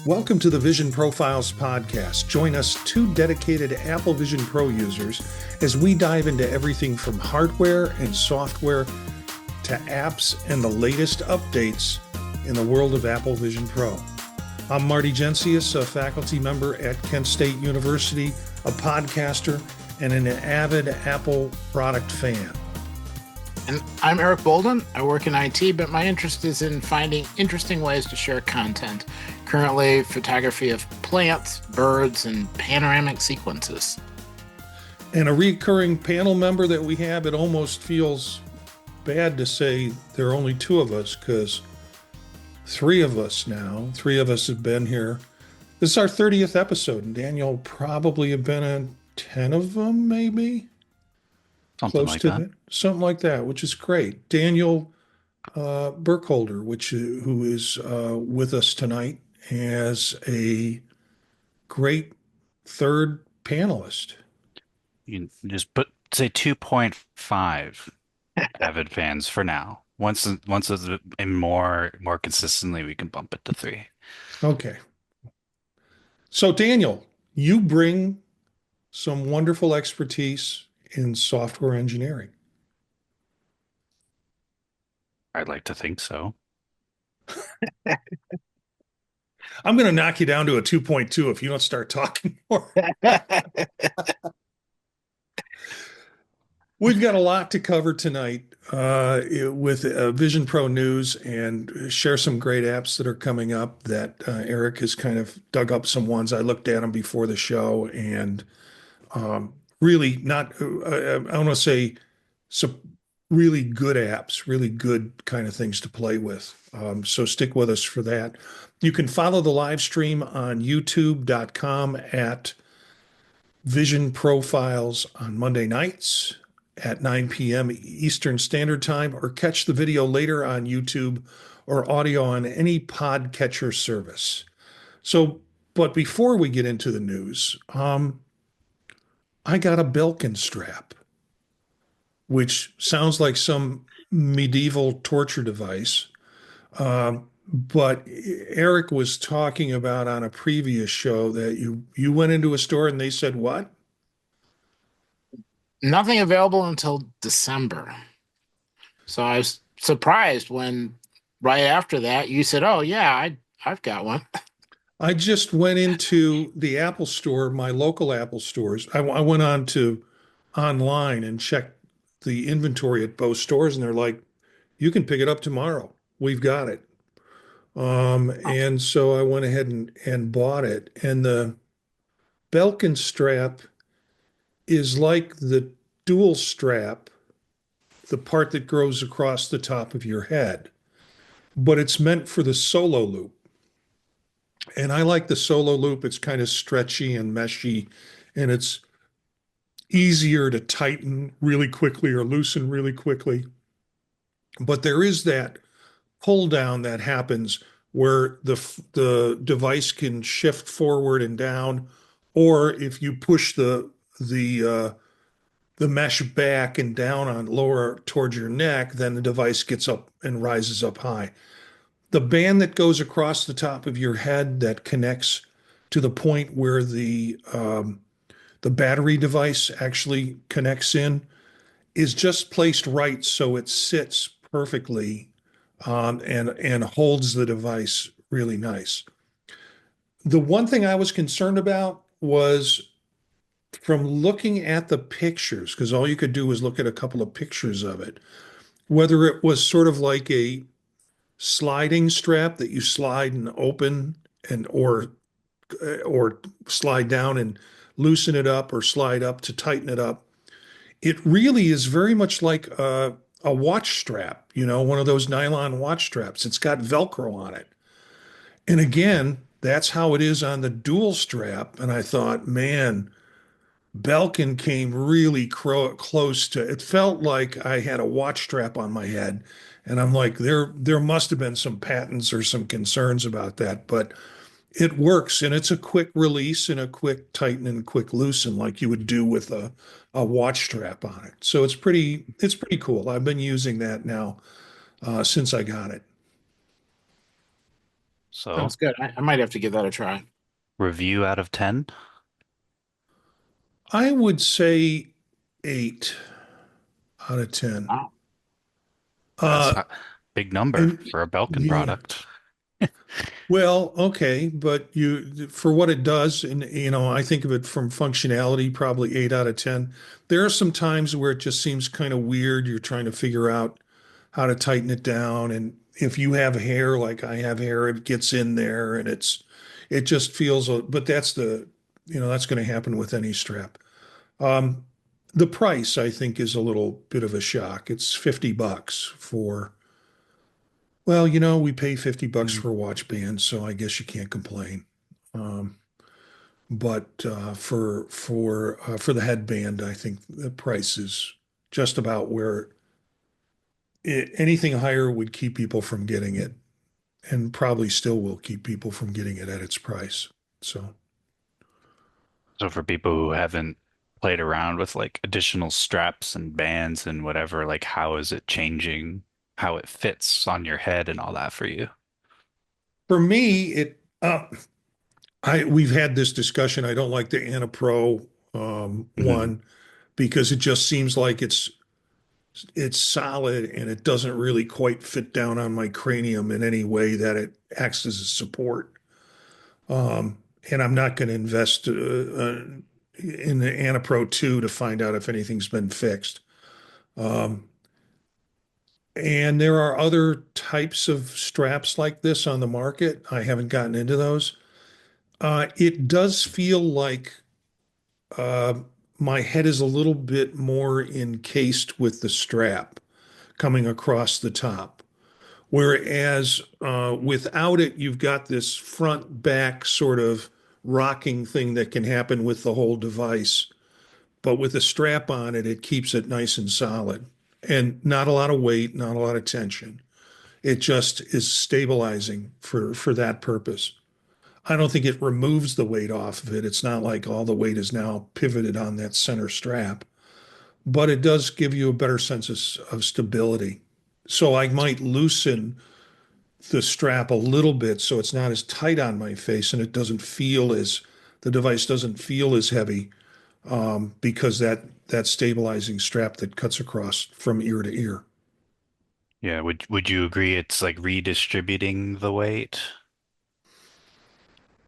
Welcome to the Vision Profiles podcast. Join us, two dedicated Apple Vision Pro users, as we dive into everything from hardware and software to apps and the latest updates in the world of Apple Vision Pro. I'm Marty, a faculty member at Kent State University, a podcaster, and an avid Apple product fan. And I'm Eric Bolden. I work in IT, but my interest is in finding interesting ways to share content. Currently, photography of plants, birds, and panoramic sequences. And a recurring panel member that we have, it almost feels bad to say there are only two of us, because three of us have been here. This is our 30th episode, and Daniel probably have been in 10 of them, maybe? Something like that. Something like that, which is great. Daniel Burkholder, who is with us tonight as a great third panelist. You can just say 2.5 avid fans for now. Once and more consistently, we can bump it to 3. Okay. So Daniel, you bring some wonderful expertise in software engineering. I'd like to think so. I'm going to knock you down to a 2.2 if you don't start talking more. We've got a lot to cover tonight with Vision Pro news and share some great apps that are coming up that Eric has kind of dug up some ones. I looked at them before the show and really not, I want to say some really good apps, really good kind of things to play with. So stick with us for that. You can follow the live stream on youtube.com at Vision Profiles on Monday nights at 9 p.m. Eastern Standard Time, or catch the video later on YouTube or audio on any podcatcher service. So, but before we get into the news, I got a Belkin strap, which sounds like some medieval torture device. But Eric was talking about on a previous show that you went into a store and they said what? Nothing available until December. So I was surprised when right after that you said, "Oh yeah, I've got one." I just went into the Apple store, my local Apple stores. I went online and checked the inventory at both stores, and they're like, "You can pick it up tomorrow. We've got it." And so I went ahead and bought it. And the Belkin strap is like the dual strap, the part that grows across the top of your head, but it's meant for the solo loop. And I like the solo loop. It's kind of stretchy and meshy, and it's easier to tighten really quickly or loosen really quickly. But there is that pull down that happens where the device can shift forward and down, or if you push the mesh back and down on lower towards your neck, then the device gets up and rises up high. The band that goes across the top of your head that connects to the point where the battery device actually connects in is just placed right so it sits perfectly and holds the device really nice. The one thing I was concerned about was from looking at the pictures, because all you could do was look at a couple of pictures of it, whether it was sort of like a sliding strap that you slide and open and or slide down and loosen it up, or slide up to tighten it up. It really is very much like a watch strap, one of those nylon watch straps. It's got Velcro on it. And again, that's how it is on the dual strap. And I thought, man, Belkin came really close to it. Felt like I had a watch strap on my head. And I'm like, there must have been some patents or some concerns about that, but it works, and it's a quick release and a quick tighten and quick loosen like you would do with a watch strap on it. So it's pretty cool. I've been using that now since I got it. So Sounds good. I might have to give that a try. review out of 10. I would say 8 out of 10. Wow. That's Uh, a big number and for a Belkin yeah, product. well, okay, but for what it does, and I think of it from functionality, probably 8 out of 10. There are some times where it just seems kind of weird. You're trying to figure out how to tighten it down, and if you have hair like I have hair, it gets in there, and it just feels. But that's going to happen with any strap. Um, the price, I think, is a little bit of a shock. It's $50 for. Well, we pay $50 Mhm. for a watch band, so I guess you can't complain. Um, but for the headband, I think the price is just about where anything higher would keep people from getting it, and probably still will keep people from getting it at its price. So So for people who haven't played around with like additional straps and bands and whatever, like how is it changing how it fits on your head and all that for you? for me, we've had this discussion. I don't like the Anna Pro Hmm. one because it just seems like it's solid and it doesn't really quite fit down on my cranium in any way that it acts as a support. Um, and I'm not going to invest in the Anna Pro 2 to find out if anything's been fixed. Um, and there are other types of straps like this on the market. I haven't gotten into those. It does feel like uh, my head is a little bit more encased with the strap coming across the top. Whereas without it, you've got this front back sort of rocking thing that can happen with the whole device. But with a strap on it, it keeps it nice and solid and not a lot of weight, not a lot of tension. It just is stabilizing for that purpose. I don't think it removes the weight off of it. It's not like all the weight is now pivoted on that center strap, but it does give you a better sense of stability. So I might loosen the strap a little bit so it's not as tight on my face and the device doesn't feel as heavy because that stabilizing strap that cuts across from ear to ear. Yeah, would you agree it's like redistributing the weight?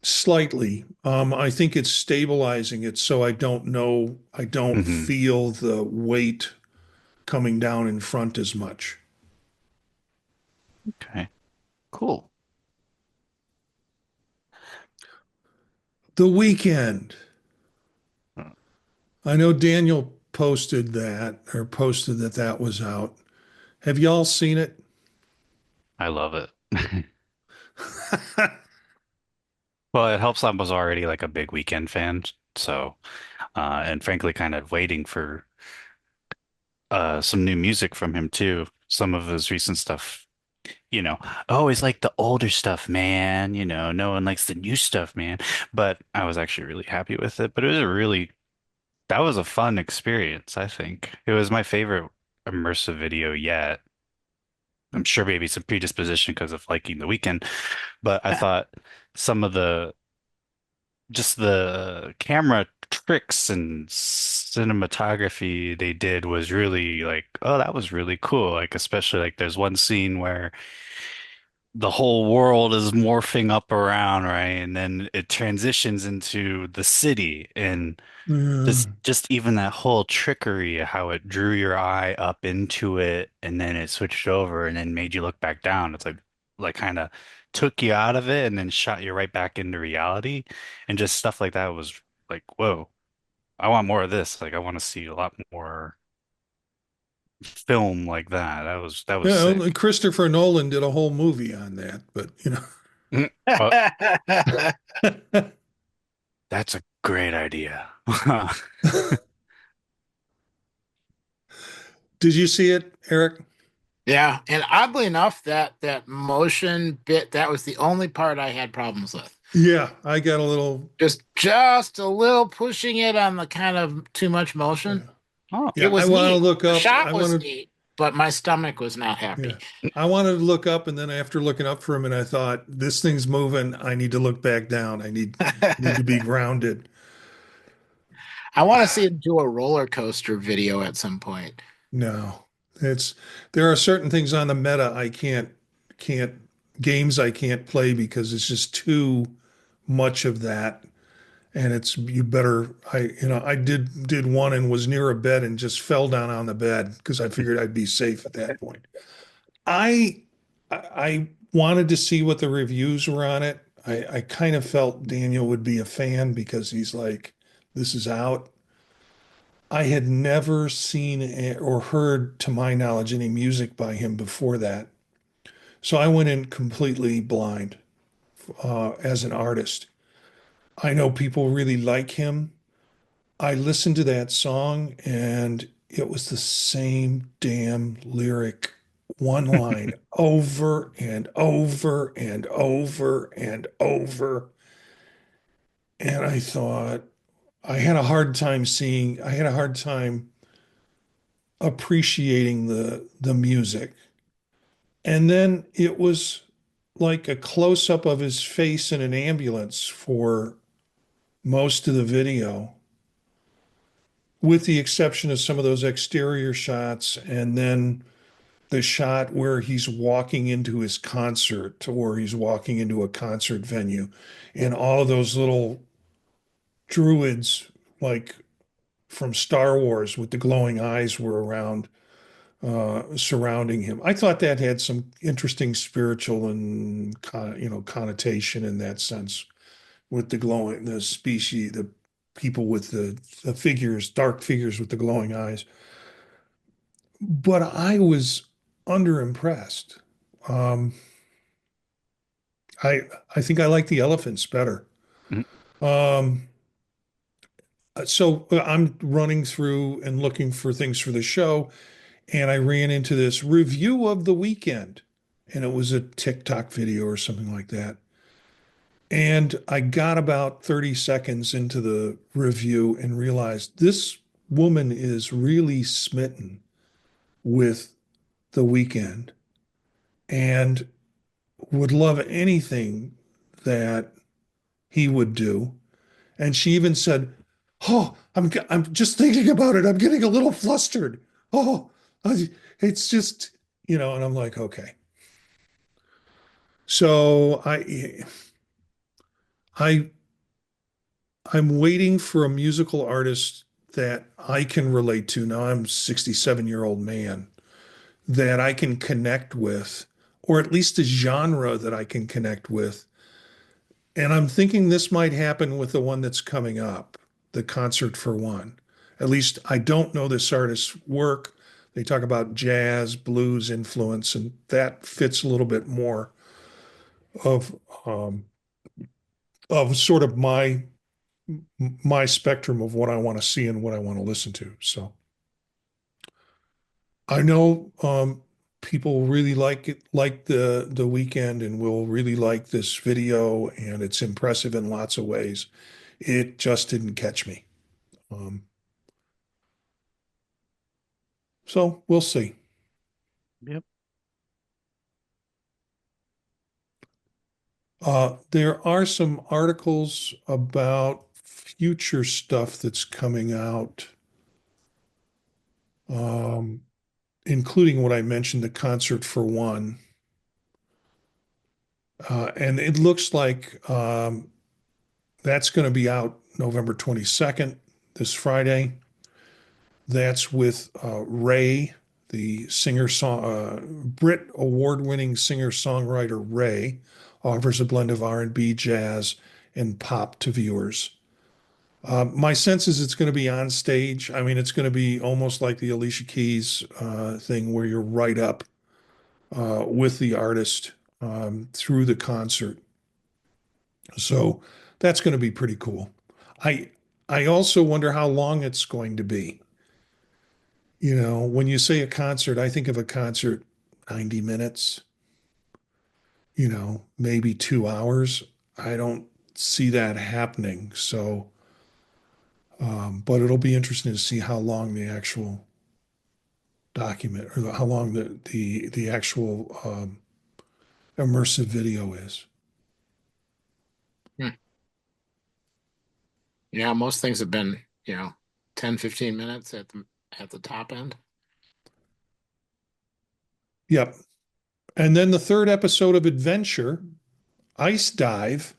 Slightly. I think it's stabilizing it so I don't Hmm. feel the weight coming down in front as much. Okay, cool. The Weekend. Uh, I know Daniel posted that that was out. Have y'all seen it? I love it. Well, it helps I was already like a big Weekend fan, so and frankly kind of waiting for some new music from him too. Some of his recent stuff, you know, always like the older stuff, man. No one likes the new stuff, man. But I was actually really happy with it. But it was that was a fun experience, I think. It was my favorite immersive video yet. I'm sure maybe some predisposition because of liking The Weeknd, but I thought some of just the camera tricks and cinematography they did was really like, oh, that was really cool. Like, especially like there's one scene where the whole world is morphing up around, right? And then it transitions into the city and Uh, just even that whole trickery, how it drew your eye up into it and then it switched over and then made you look back down. It's like kind of took you out of it and then shot you right back into reality. And just stuff like that was like, whoa, I want more of this. Like I want to see a lot more film like that. That was sick. Christopher Nolan did a whole movie on that, but Mhm. Well, that's a great idea. did you see it, Eric? Yeah, and oddly enough, that motion bit, that was the only part I had problems with. Yeah, I got a little. Just a little pushing it on the kind of too much motion. Oh, It Yeah, I was want to neat. look The up. shot was neat. but my stomach was not Yeah. happy. I wanted to look up, and then after looking up for a minute, I thought, this thing's moving. I need to look back down. I need to be grounded. I want to see him do a roller coaster video at some point. No. It's there are certain things on the meta I can't games I can't play because it's just too much of that. And it's you better I did one and was near a bed and just fell down on the bed because I figured I'd be safe at that point. I wanted to see what the reviews were on it. I kind of felt Daniel would be a fan because he's like, this is out. I had never seen or heard, to my knowledge, any music by him before that. So I went in completely blind as an artist. I know people really like him. I listened to that song and it was the same damn lyric, one line over and over and over and over. And I thought, I had a hard time appreciating the music. And then it was like a close up of his face in an ambulance for most of the video, with the exception of some of those exterior shots, and then the shot where he's walking into his concert or he's walking into a concert venue, and all of those little druids, like from Star Wars with the glowing eyes, were around surrounding him. I thought that had some interesting spiritual and connotation in that sense with the species, the people with the figures, dark figures with the glowing eyes. But I was underimpressed. Um, I I think I like the elephants better. Mhm. Um, so I'm running through and looking for things for the show, and I ran into this review of the weekend, and it was a TikTok video or something like that. And I got about 30 seconds into the review and realized this woman is really smitten with the weekend and would love anything that he would do. And she even said, "Oh, I'm just thinking about it. I'm getting a little flustered. Oh, it's just, and I'm like, okay." So I I'm waiting for a musical artist that I can relate to. Now I'm a 67-year-old man that I can connect with, or at least a genre that I can connect with. And I'm thinking this might happen with the one that's coming up, the Concert for One. At least I don't know this artist's work. They talk about jazz, blues influence, and that fits a little bit more of um, of sort of my spectrum of what I want to see and what I want to listen to. So I know people really like the weekend, and will really like this video, and it's impressive in lots of ways. It just didn't catch me. Um, so we'll see. Yep. There are some articles about future stuff that's coming out, um, including what I mentioned, the Concert for One. And it looks like that's going to be out November 22nd, this Friday. That's with Ray, the Brit award-winning singer-songwriter Ray, offers a blend of R&B, jazz, and pop to viewers. My sense is it's going to be on stage. I mean, it's going to be almost like the Alicia Keys thing, where you're right up with the artist through the concert. So that's going to be pretty cool. I I also wonder how long it's going to be. When you say a concert, I think of a concert 90 minutes, maybe 2 hours. I don't see that happening. So, but it'll be interesting to see how long the actual document or how long the actual immersive video is. Hmm. Yeah, most things have been, 10, 15 minutes at the top end. Yep. And then the third episode of Adventure, Ice Dive,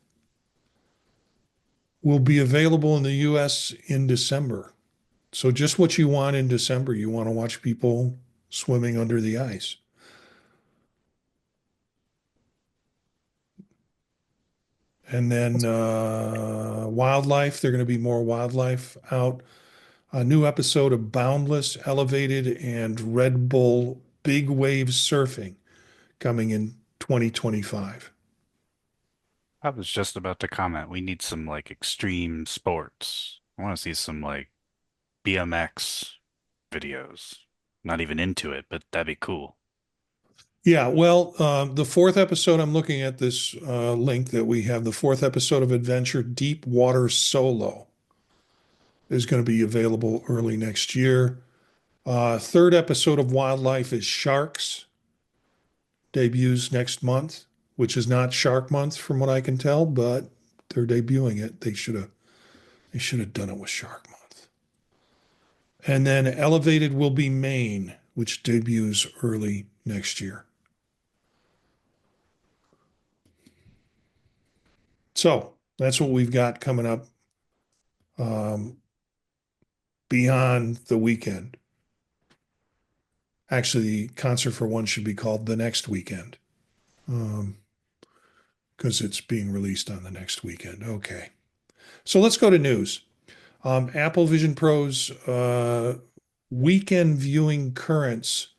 will be available in the US in December. So just what you want in December. You want to watch people swimming under the ice. And then wildlife, there are going to be more wildlife out. A new episode of Boundless, Elevated, and Red Bull Big Wave Surfing coming in 2025. I was just about to comment. We need some like extreme sports. I want to see some like BMX videos. Not even into it, but that'd be cool. Yeah, well, the fourth episode, I'm looking at this link that we have. The fourth episode of Adventure Deep Water Solo is going to be available early next year. Third episode of Wildlife is Sharks, debuts next month, which is not Shark Month from what I can tell, but they're debuting it. They should have done it with Shark Month. And then Elevated will be Maine, which debuts early next year. So that's what we've got coming up um, beyond the weekend. Actually, the concert for one should be called The Next Weekend because it's being released on the next weekend. Okay. So let's go to news. Apple Vision Pro's weekend viewing currents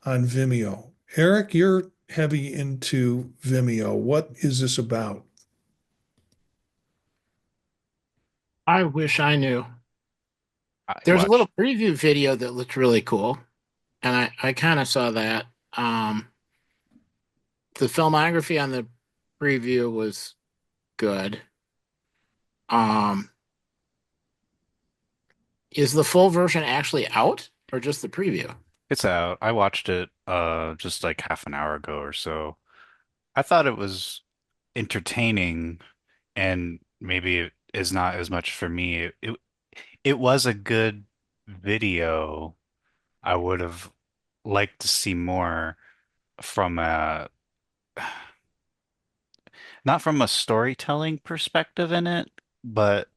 on Vimeo. Eric, you're heavy into Vimeo. What is this about? I wish I knew. I There's a little watched. preview video that looked really cool, and I kind of saw that. The filmography on the preview was good. Um, is the full version actually out or just the preview? It's out. I watched it just like half an hour ago or so. I thought it was entertaining and maybe it is not as much for me. It was a good video. I would have liked to see more from a not from a storytelling perspective in it, but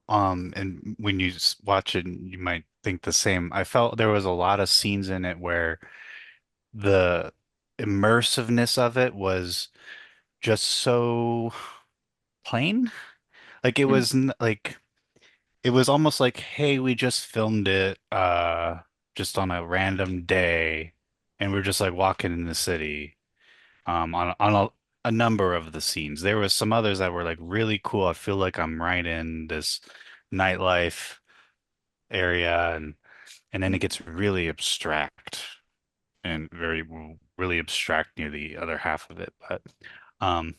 and when you watch it, you might think the same. I felt there was a lot of scenes in it where the immersiveness of it was just so plain. Like it Hmm. was like it was almost like, hey, we just filmed it just on a random day and we're just like walking in the city on a number of the scenes. There was some others that were like really cool. I feel like I'm right in this nightlife area and then it gets really abstract and really abstract near the other half of it. Um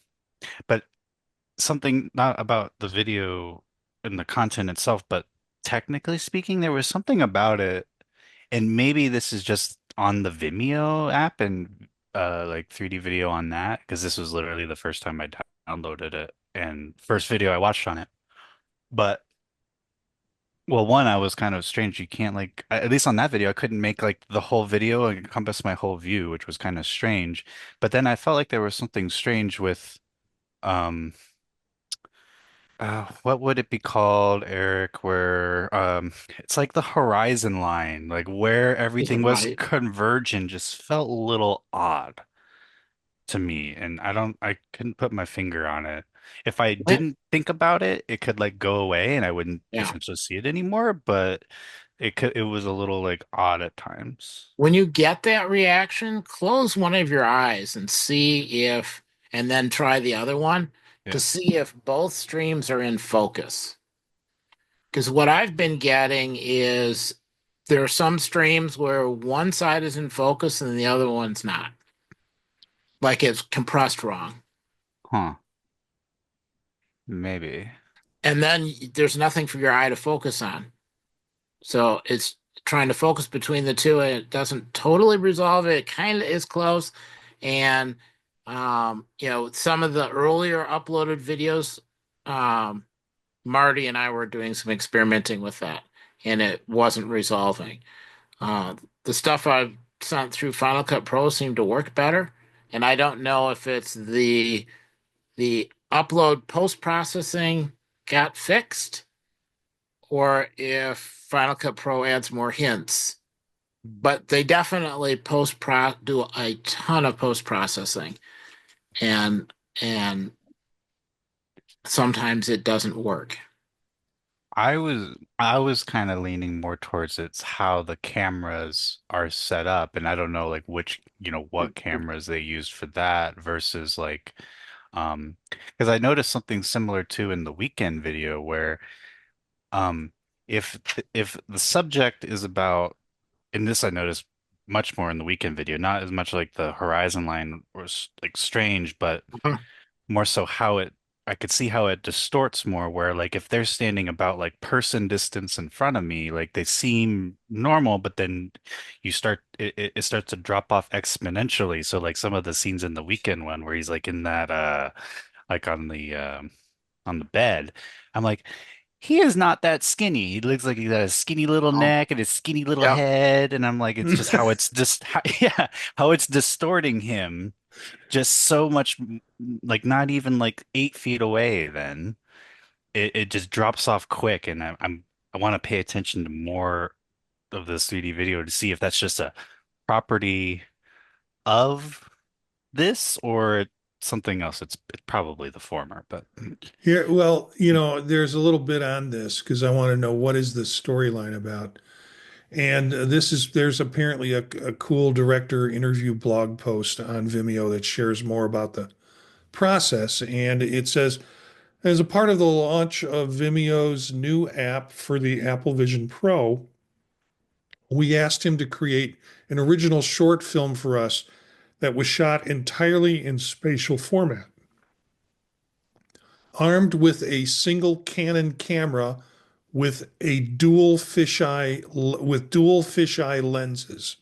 but something not about the video and the content itself, but technically speaking, there was something about it, and maybe this is just on the Vimeo app and like 3D video on that, because this was literally the first time I downloaded it and first video I watched on it. But well, one, I was kind of strange. You can't like, at least on that video, I couldn't make like the whole video encompass my whole view, which was kind of strange. But then I felt like there was something strange with um what would it be called, Eric? Where it's like the horizon line, like where everything was Right. convergent just felt a little odd to me, and I couldn't put my finger on it. If I When, didn't think about it, it could like go away and I wouldn't yeah. essentially see it anymore, but it was a little like odd at times. When you get that reaction, close one of your eyes and see if, and then try the other one to Yeah. see if both streams are in focus. Because what I've been getting is there are some streams where one side is in focus and the other one's not. Like it's compressed wrong. Huh. Maybe. And then there's nothing for your eye to focus on. So trying to focus between the two, and it doesn't totally resolve it. It kind of is close. And some of the earlier uploaded videos, um, Marty and I were doing some experimenting with that, and it wasn't resolving. The stuff I've sent through Final Cut Pro seemed to work better, and I don't know if it's the upload post processing got fixed or if Final Cut Pro adds more hints. But they definitely post pro do a ton of post processing, and and sometimes it doesn't work. I was kind of leaning more towards it's how the cameras are set up, and I don't know like which, what cameras they used for that versus like because I noticed something similar too in the weekend video where um if the subject is about, and this I noticed much more in the weekend video, not as much like the horizon line was like strange, but Uh-huh. more so how it I could see how it distorts more where like if they're standing about like person distance in front of me, like they seem normal, but then it starts to drop off exponentially. So like some of the scenes in the weekend one where he's like in that like on the bed, I'm like, he is not that skinny. He looks like he's got a skinny little Oh, neck and a skinny little yep. head, and I'm like, it's just how it's just yeah, how it's distorting him just so much, like not even like 8 feet away. Then it just drops off quick, and I want to pay attention to more of this 3D video to see if that's just a property of this or something else. It's probably the former, but Here, well, there's a little bit on this because I want to know what is the storyline about. And there's apparently a cool director interview blog post on Vimeo that shares more about the process. And it says, as a part of the launch of Vimeo's new app for the Apple Vision Pro, we asked him to create an original short film for us that was shot entirely in spatial format. Armed with a single Canon camera with dual fisheye lenses.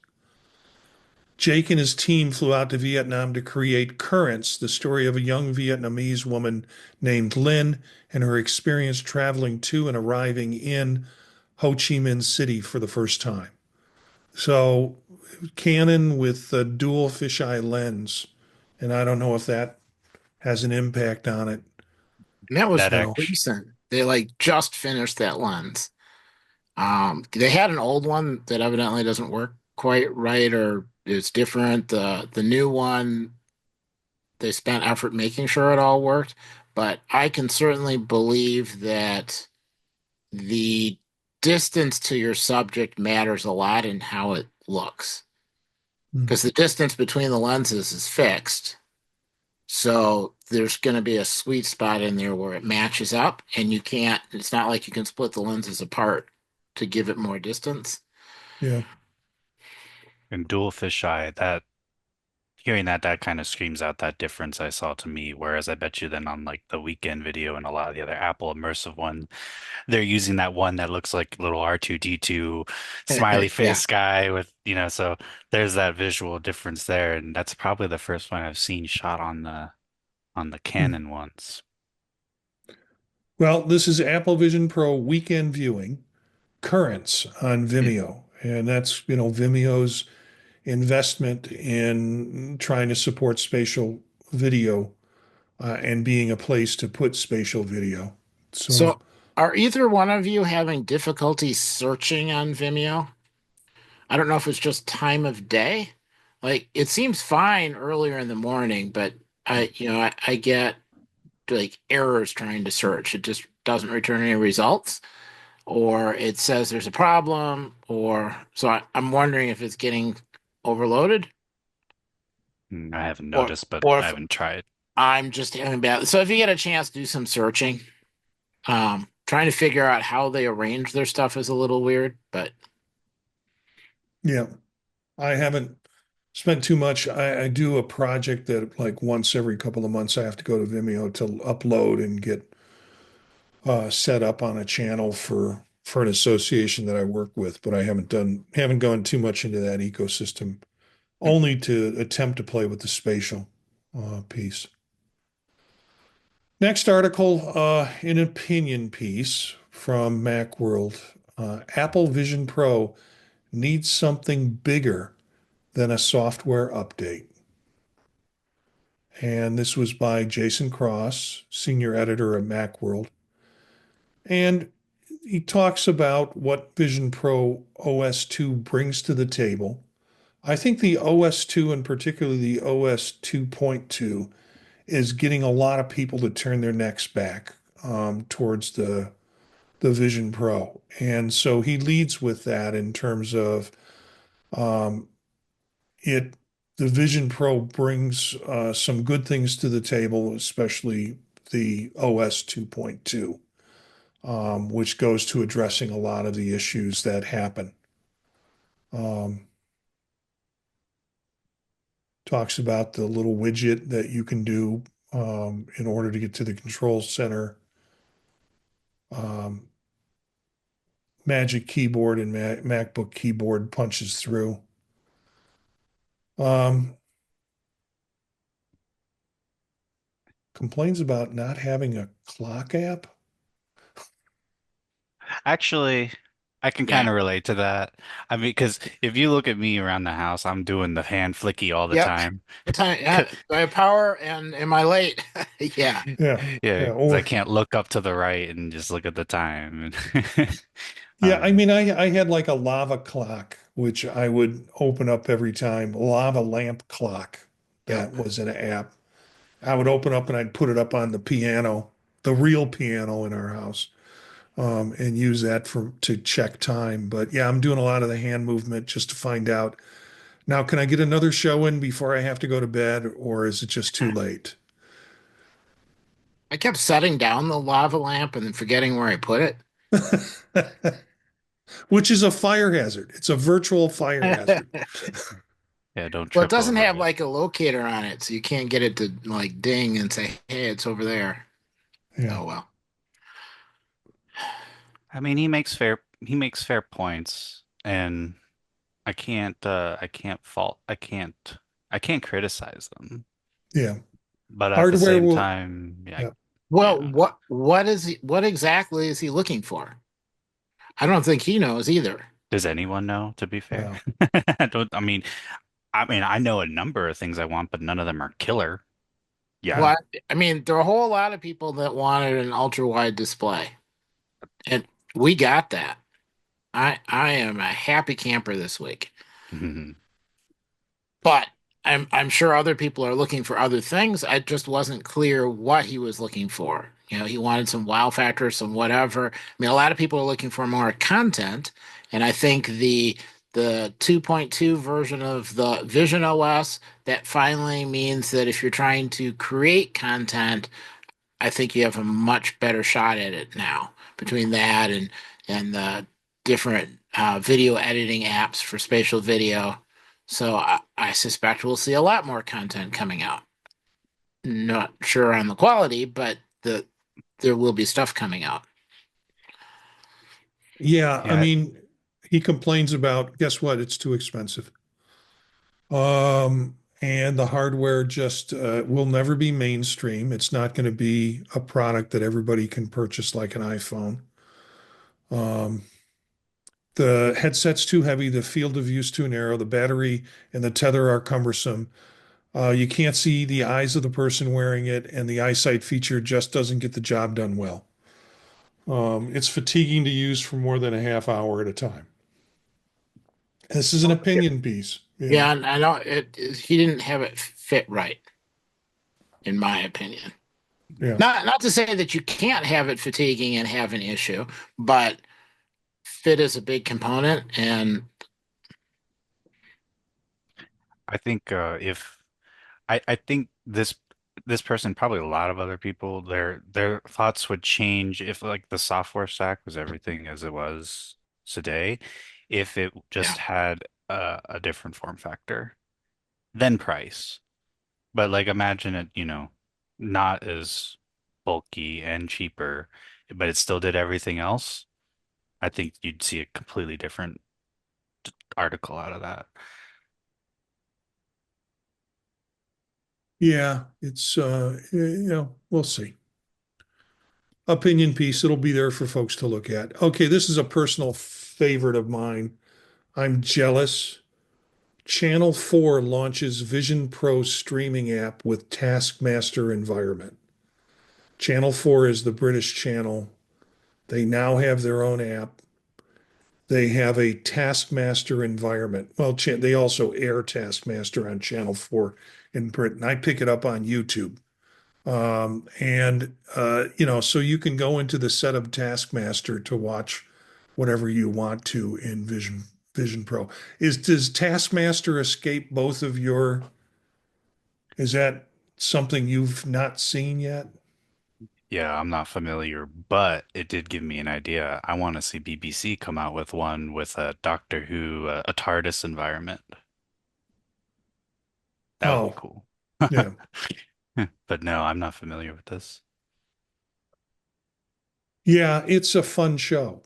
Jake and his team flew out to Vietnam to create Currents, the story of a young Vietnamese woman named Lynn and her experience traveling to and arriving in Ho Chi Minh City for the first time. So, Canon with a dual fisheye lens, and I don't know if that has an impact on it. And that was that actually. recent. They like just finished that lens. They had an old one that evidently doesn't work quite right or is different. The new one, they spent effort making sure it all worked, but I can certainly believe that the distance to your subject matters a lot in how it looks Hmm. because the distance between the lenses is fixed. So there's going to be a sweet spot in there where it matches up, and it's not like you can split the lenses apart to give it more distance. Yeah. And dual fisheye, that hearing that kind of screams out that difference I saw to me. Whereas I bet you then on like the weekend video and a lot of the other Apple immersive one, they're using that one that looks like little R2D2 smiley Yeah. face guy with, so there's that visual difference there. And that's probably the first one I've seen shot on the Hmm. Canon ones. Well, this is Apple Vision Pro weekend viewing currents on Vimeo. And that's, Vimeo's investment in trying to support spatial video and being a place to put spatial video. So, So, are either one of you having difficulty searching on Vimeo? I don't know if it's just time of day. Like, it seems fine earlier in the morning, but I get like errors trying to search. It just doesn't return any results, or it says there's a problem, or so I'm wondering if it's getting overloaded, I haven't or noticed, but or I if haven't tried. I'm just having bad. So if you get a chance, do some searching. Trying to figure out how they arrange their stuff is a little weird, but yeah, I haven't spent too much. I do a project that like once every couple of months I have to go to Vimeo to upload and get set up on a channel for for an association that I work with, but I haven't gone too much into that ecosystem, only to attempt to play with the spatial piece. Next article, an opinion piece from Macworld. Apple Vision Pro needs something bigger than a software update. And this was by Jason Cross, senior editor at Macworld. And he talks about what Vision Pro OS 2 brings to the table. I think the OS 2, and particularly the OS 2.2, is getting a lot of people to turn their necks back towards the Vision Pro. And so he leads with that in terms of um, it. The Vision Pro brings some good things to the table, especially the OS 2.2, which goes to addressing a lot of the issues that happen. Um, Talks about the little widget that you can do in order to get to the control center. Um, Magic Keyboard and MacBook keyboard punches through. Um, Complains about not having a clock app. Actually, I can Yeah. kind of relate to that. I mean, because if you look at me around the house, I'm doing the hand flicky all the Yep. time. What time? Yeah. Do I have power? And am I late? Yeah. Yeah, Yeah, yeah. because I Or can't look up to the right and just look at the time. yeah, I Um, mean, I had like a lava clock, which I would open up every time. Lava lamp clock. Yep. That was an app. I would open up and I'd put it up on the piano, the real piano in our house, and use that for to check time. But yeah, I'm doing a lot of the hand movement just to find out. Now, can I get another show in before I have to go to bed, or is it just too late? I kept setting down the lava lamp and then forgetting where I put it. Which is a fire hazard. It's a virtual fire hazard. yeah, don't Well, it trip doesn't over have it. like a locator on it, so you can't get it to like ding and say, "Hey, it's over there." Yeah. Oh well. I mean, he makes fair points, and I can't criticize them. Yeah. But at the Hardware same will, time, yeah, yeah. Well, yeah. what exactly is he looking for? I don't think he knows either. Does anyone know, to be fair? Well, I mean, I know a number of things I want, but none of them are killer. Yeah. Well, I mean, there are a whole lot of people that wanted an ultra wide display, and we got that. I am a happy camper this week. But I'm sure other people are looking for other things. I just wasn't clear what he was looking for. You know, he wanted some wow factor, some whatever. I mean, a lot of people are looking for more content, and I think the 2.2 version of the Vision OS that finally means that if you're trying to create content, I think you have a much better shot at it now between that and the different video editing apps for spatial video. So I suspect we'll see a lot more content coming out. Not sure on the quality, but there will be stuff coming out. yeah. I Yeah, mean, he complains about, guess what? It's too expensive. And the hardware just will never be mainstream. It's not going to be a product that everybody can purchase like an iPhone. Um, the headset's too heavy, the field of view's too narrow, the battery and the tether are cumbersome. You can't see the eyes of the person wearing it, and the eyesight feature just doesn't get the job done well. It's fatiguing to use for more than a half hour at a time. This is an opinion piece. Yeah, Yeah, and I know he didn't have it fit right, in my opinion. yeah, Not to say that you can't have it fatiguing and have an issue, but fit is a big component, and I think if I think this person, probably a lot of other people, their thoughts would change if like the software stack was everything as it was today, if it yeah. just had a different form factor, then price. But like imagine it, not as bulky and cheaper, but it still did everything else. I think you'd see a completely different article out of that. Yeah, it's we'll see. Opinion piece, it'll be there for folks to look at. Okay, this is a personal favorite of mine. I'm jealous. Channel 4 launches Vision Pro streaming app with Taskmaster environment. Channel 4 is the British channel. They now have their own app. They have a Taskmaster environment. Well, they also air Taskmaster on Channel 4 in Britain. I pick it up on YouTube. So you can go into the setup Taskmaster to watch whatever you want to in Vision Pro. Does Taskmaster escape both of your, is that something you've not seen yet? Yeah, I'm not familiar, but it did give me an idea. I want to see BBC come out with one with a Doctor Who, a TARDIS environment. That would be Oh, cool. yeah. But no, I'm not familiar with this. Yeah, it's a fun show.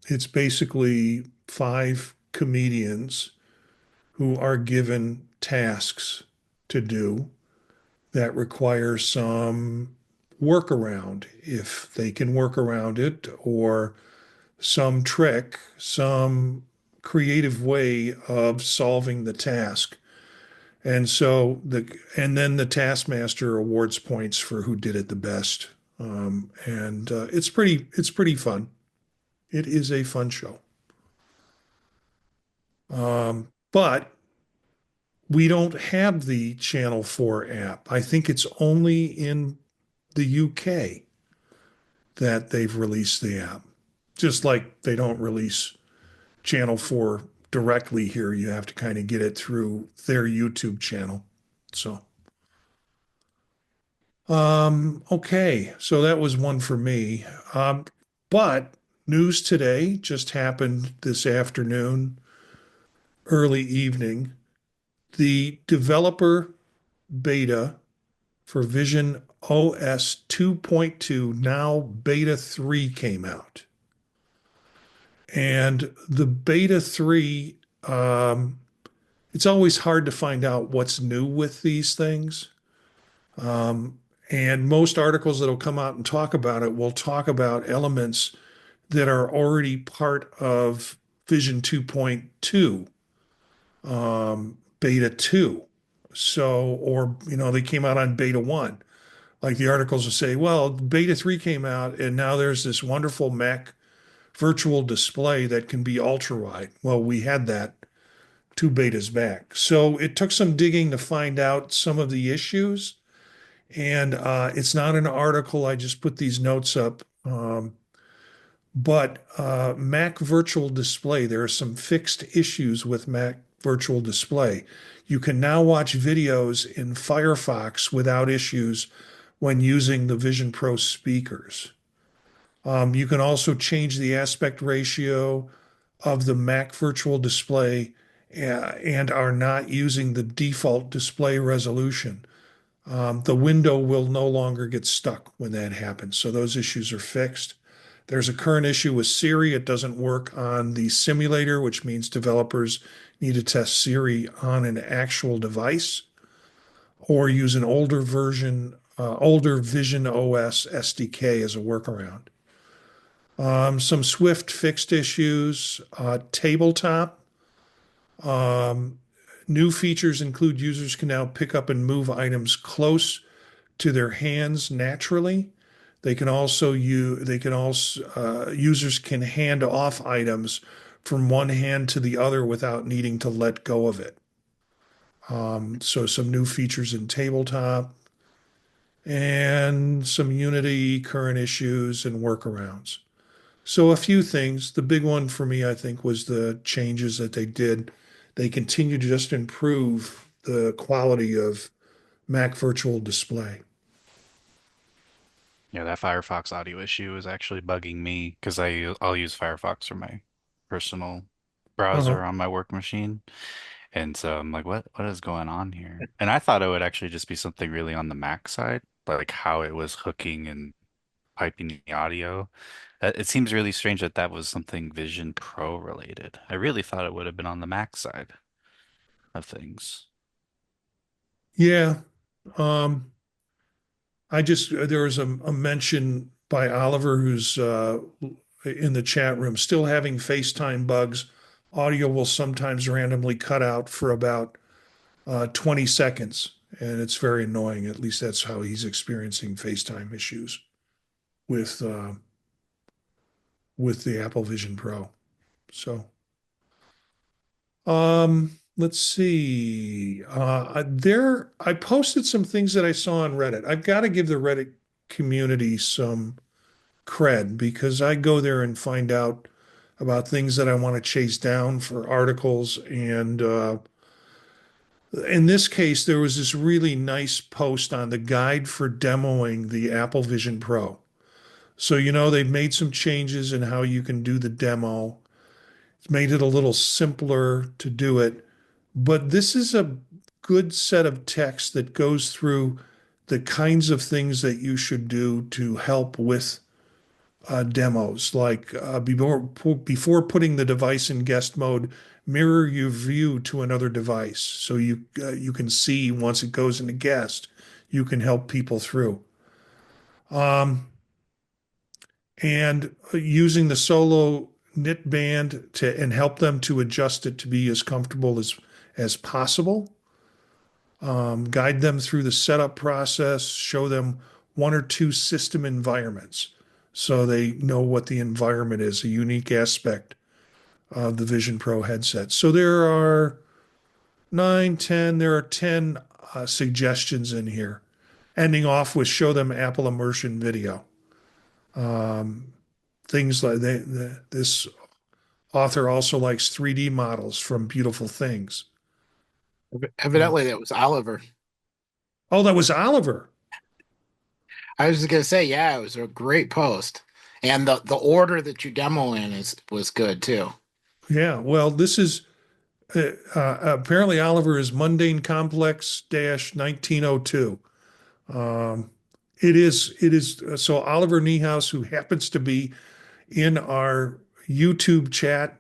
It's basically five comedians who are given tasks to do that require some workaround. If they can work around it, or some trick, some creative way of solving the task. And then the taskmaster awards points for who did it the best. It's pretty fun. It is a fun show. But we don't have the Channel 4 app. I think it's only in the UK that they've released the app. Just like they don't release Channel 4 directly here. You have to kind of get it through their YouTube channel. So, okay. So that was one for me. But news today just happened this afternoon, early evening. The developer beta for Vision OS 2.2, now beta 3, came out. And the beta 3, it's always hard to find out what's new with these things. And most articles that'll come out and talk about it will talk about elements that are already part of Vision 2.2, beta 2. So, or, they came out on beta 1. Like the articles will say, well, beta 3 came out and now there's this wonderful Mac virtual display that can be ultra wide. Well, we had that 2 betas back. So it took some digging to find out some of the issues. And it's not an article. I just put these notes up. But Mac Virtual Display, there are some fixed issues with Mac Virtual Display. You can now watch videos in Firefox without issues when using the Vision Pro speakers. You can also change the aspect ratio of the Mac Virtual Display and are not using the default display resolution. The window will no longer get stuck when that happens. So those issues are fixed. There's a current issue with Siri. It doesn't work on the simulator, which means developers need to test Siri on an actual device or use an older version, older Vision OS SDK as a workaround. Some Swift fixed issues, tabletop. Um, New features include users can now pick up and move items close to their hands naturally. Users can hand off items from one hand to the other without needing to let go of it. So some new features in tabletop and some Unity current issues and workarounds. So a few things. The big one for me, I think, was the changes that they did. They continue to just improve the quality of Mac Virtual Display. Yeah, that Firefox audio issue is actually bugging me because I'll use Firefox for my personal Uh-huh. browser on my work machine. And so I'm like, what is going on here? And I thought it would actually just be something really on the Mac side, like how it was hooking and piping the audio. It seems really strange that that was something Vision Pro related. I really thought it would have been on the Mac side of things. Yeah. Um, I just there was a mention by Oliver who's in the chat room still having FaceTime bugs. Audio will sometimes randomly cut out for about 20 seconds, and it's very annoying. At least that's how he's experiencing FaceTime issues with uh, with the Apple Vision Pro. So, let's see. I posted some things that I saw on Reddit. I've got to give the Reddit community some cred because I go there and find out about things that I want to chase down for articles. And in this case, there was this really nice post on the guide for demoing the Apple Vision Pro. So, they've made some changes in how you can do the demo. It's made it a little simpler to do it. But this is a good set of text that goes through the kinds of things that you should do to help with demos, like before putting the device in guest mode, mirror your view to another device so you can see once it goes into guest, you can help people through. And using the solo knit band to and help them to adjust it to be as comfortable as possible. Guide them through the setup process, show them one or two system environments so they know what the environment is, a unique aspect of the Vision Pro headset. So there are 10 suggestions in here, ending off with show them Apple immersion video. Um, Things like this author also likes 3D models from beautiful things. Uh, Evidently, that was Oliver. oh, that was Oliver. I was just gonna say, yeah, it was a great post, and the order that you demo in is was good too. Yeah, well, this is apparently Oliver is Mundane Complex dash 1902. Um, it is so Oliver Niehaus, who happens to be in our YouTube chat,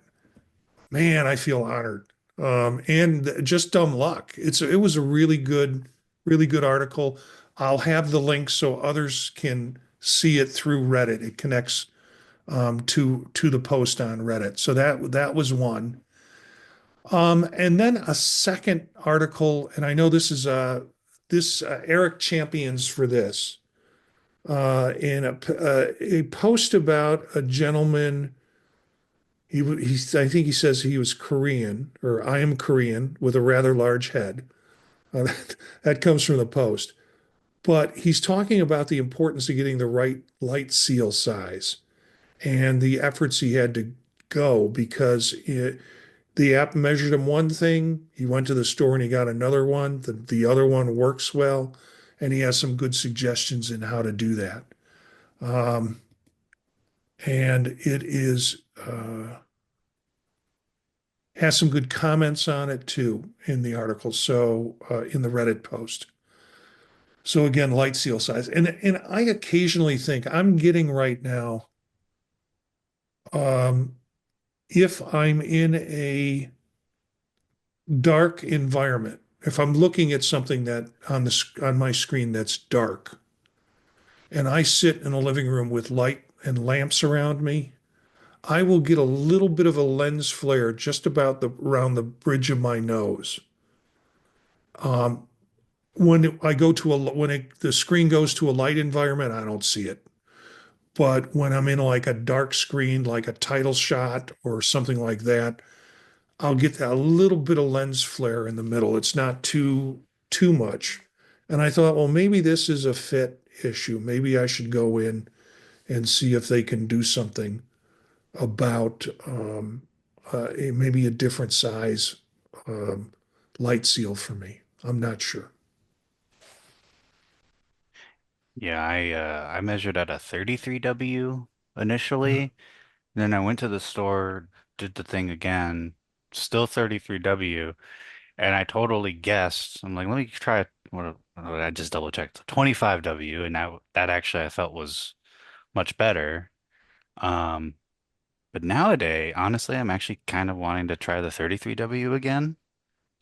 man, I feel honored. And just dumb luck. It was a really good article. I'll have the link so others can see it through Reddit. It connects to the post on Reddit. So that was one. And then a second article, and I know this is this Eric champions for this in a post about a gentleman. I think he says he was Korean or I am Korean with a rather large head. That comes from the post, but he's talking about the importance of getting the right light seal size and the efforts he had to go because the app measured him one thing. He went to the store and he got another one. The other one works well, and he has some good suggestions in how to do that. Um, and it is has some good comments on it too in the article. So in the Reddit post. So again, light seal size, and I occasionally think I'm getting right now. Um, if I'm in a dark environment, if I'm looking at something that on my screen that's dark, and I sit in a living room with light and lamps around me, I will get a little bit of a lens flare just about the around the bridge of my nose. Um, when I go to a when the screen goes to a light environment, I don't see it. But when I'm in like a dark screen, like a title shot or something like that, I'll get a little bit of lens flare in the middle. It's not too much. And I thought, well, maybe this is a fit issue. Maybe I should go in and see if they can do something about maybe a different size um, light seal for me. I'm not sure. Yeah, I measured at a 33W Uh, initially. Then I went to the store, did the thing again, still 33W, and I totally guessed. I'm like, let me try what did I just double checked? 25W, and that actually I felt was much better. Um, but nowadays, honestly, I'm actually kind of wanting to try the 33W again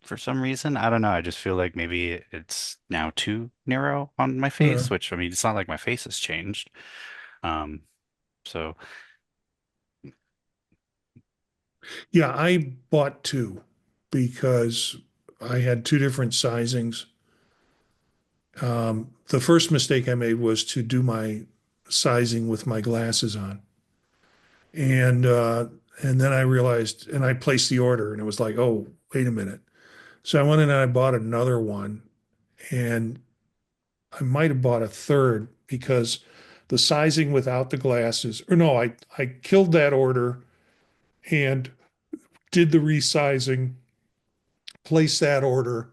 for some reason. I don't know. I just feel like maybe it's now too narrow on my Uh, face, which I mean, it's not like my face has changed. Um, so yeah, I bought two because I had two different sizings. The first mistake I made was to do my sizing with my glasses on. And and then I realized, and I placed the order, and it was like, oh, wait a minute. So I went in and I bought another one, and I might have bought a third because the sizing without the glasses, or no, I killed that order and did the resizing, placed that order.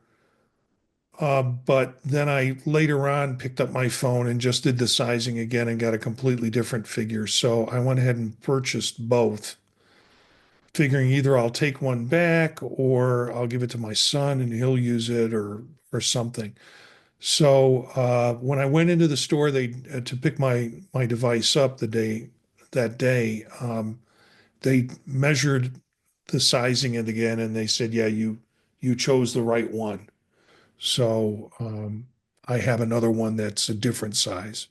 But then I later on picked up my phone and just did the sizing again and got a completely different figure. So I went ahead and purchased both, figuring either I'll take one back or I'll give it to my son and he'll use it or something. So when I went into the store, they to pick my device up that day, they measured the sizing it again, and they said, "Yeah, you chose the right one." So I have another one that's a different size.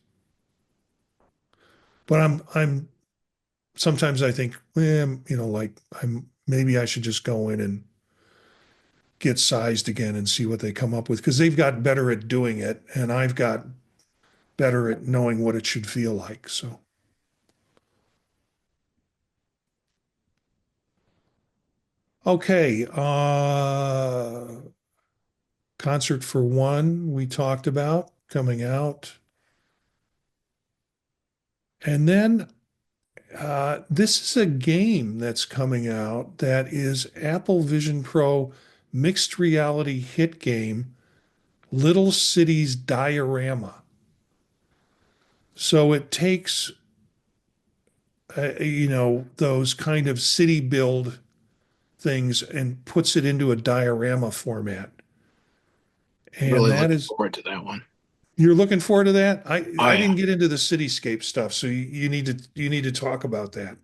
But I'm sometimes I think, like I'm maybe I should just go in and get sized again and see what they come up with because they've got better at doing it, and I've got better at knowing what it should feel like. So, okay. Concert for One, we talked about coming out. And then this is a game that's coming out that is Apple Vision Pro mixed reality hit game, Little Cities Diorama. So it takes, those kind of city build things and puts it into a diorama format. And Really that looking is, forward to that one. you're looking forward to that? I Oh I yeah, didn't get into the cityscape stuff, so you need to talk about that.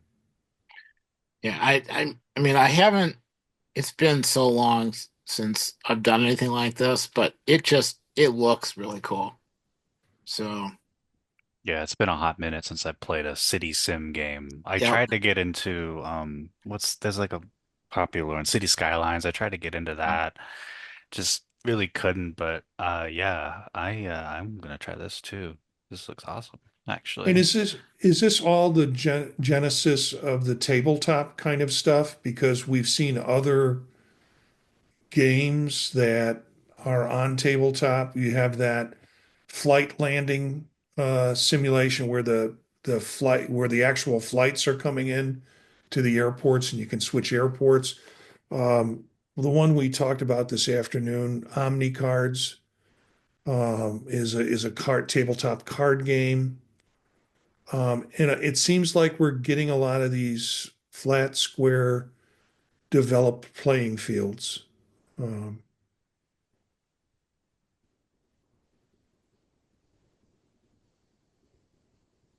yeah. I mean, I haven't. It's been so long since I've done anything like this, but it looks really cool. So yeah, it's been a hot minute since I played a city sim game. I yep. tried to get into there's like a popular one, City Skylines. I tried to get into that. Just really couldn't, but yeah, I'm gonna try this too. This looks awesome, And actually. is this all the genesis of the tabletop kind of stuff? Because we've seen other games that are on tabletop. You have that flight landing simulation where the actual flights are coming in to the airports and you can switch airports. The one we talked about this afternoon, Omni Cards, is a card tabletop card game. And it seems like we're getting a lot of these flat, square, developed playing fields. Um,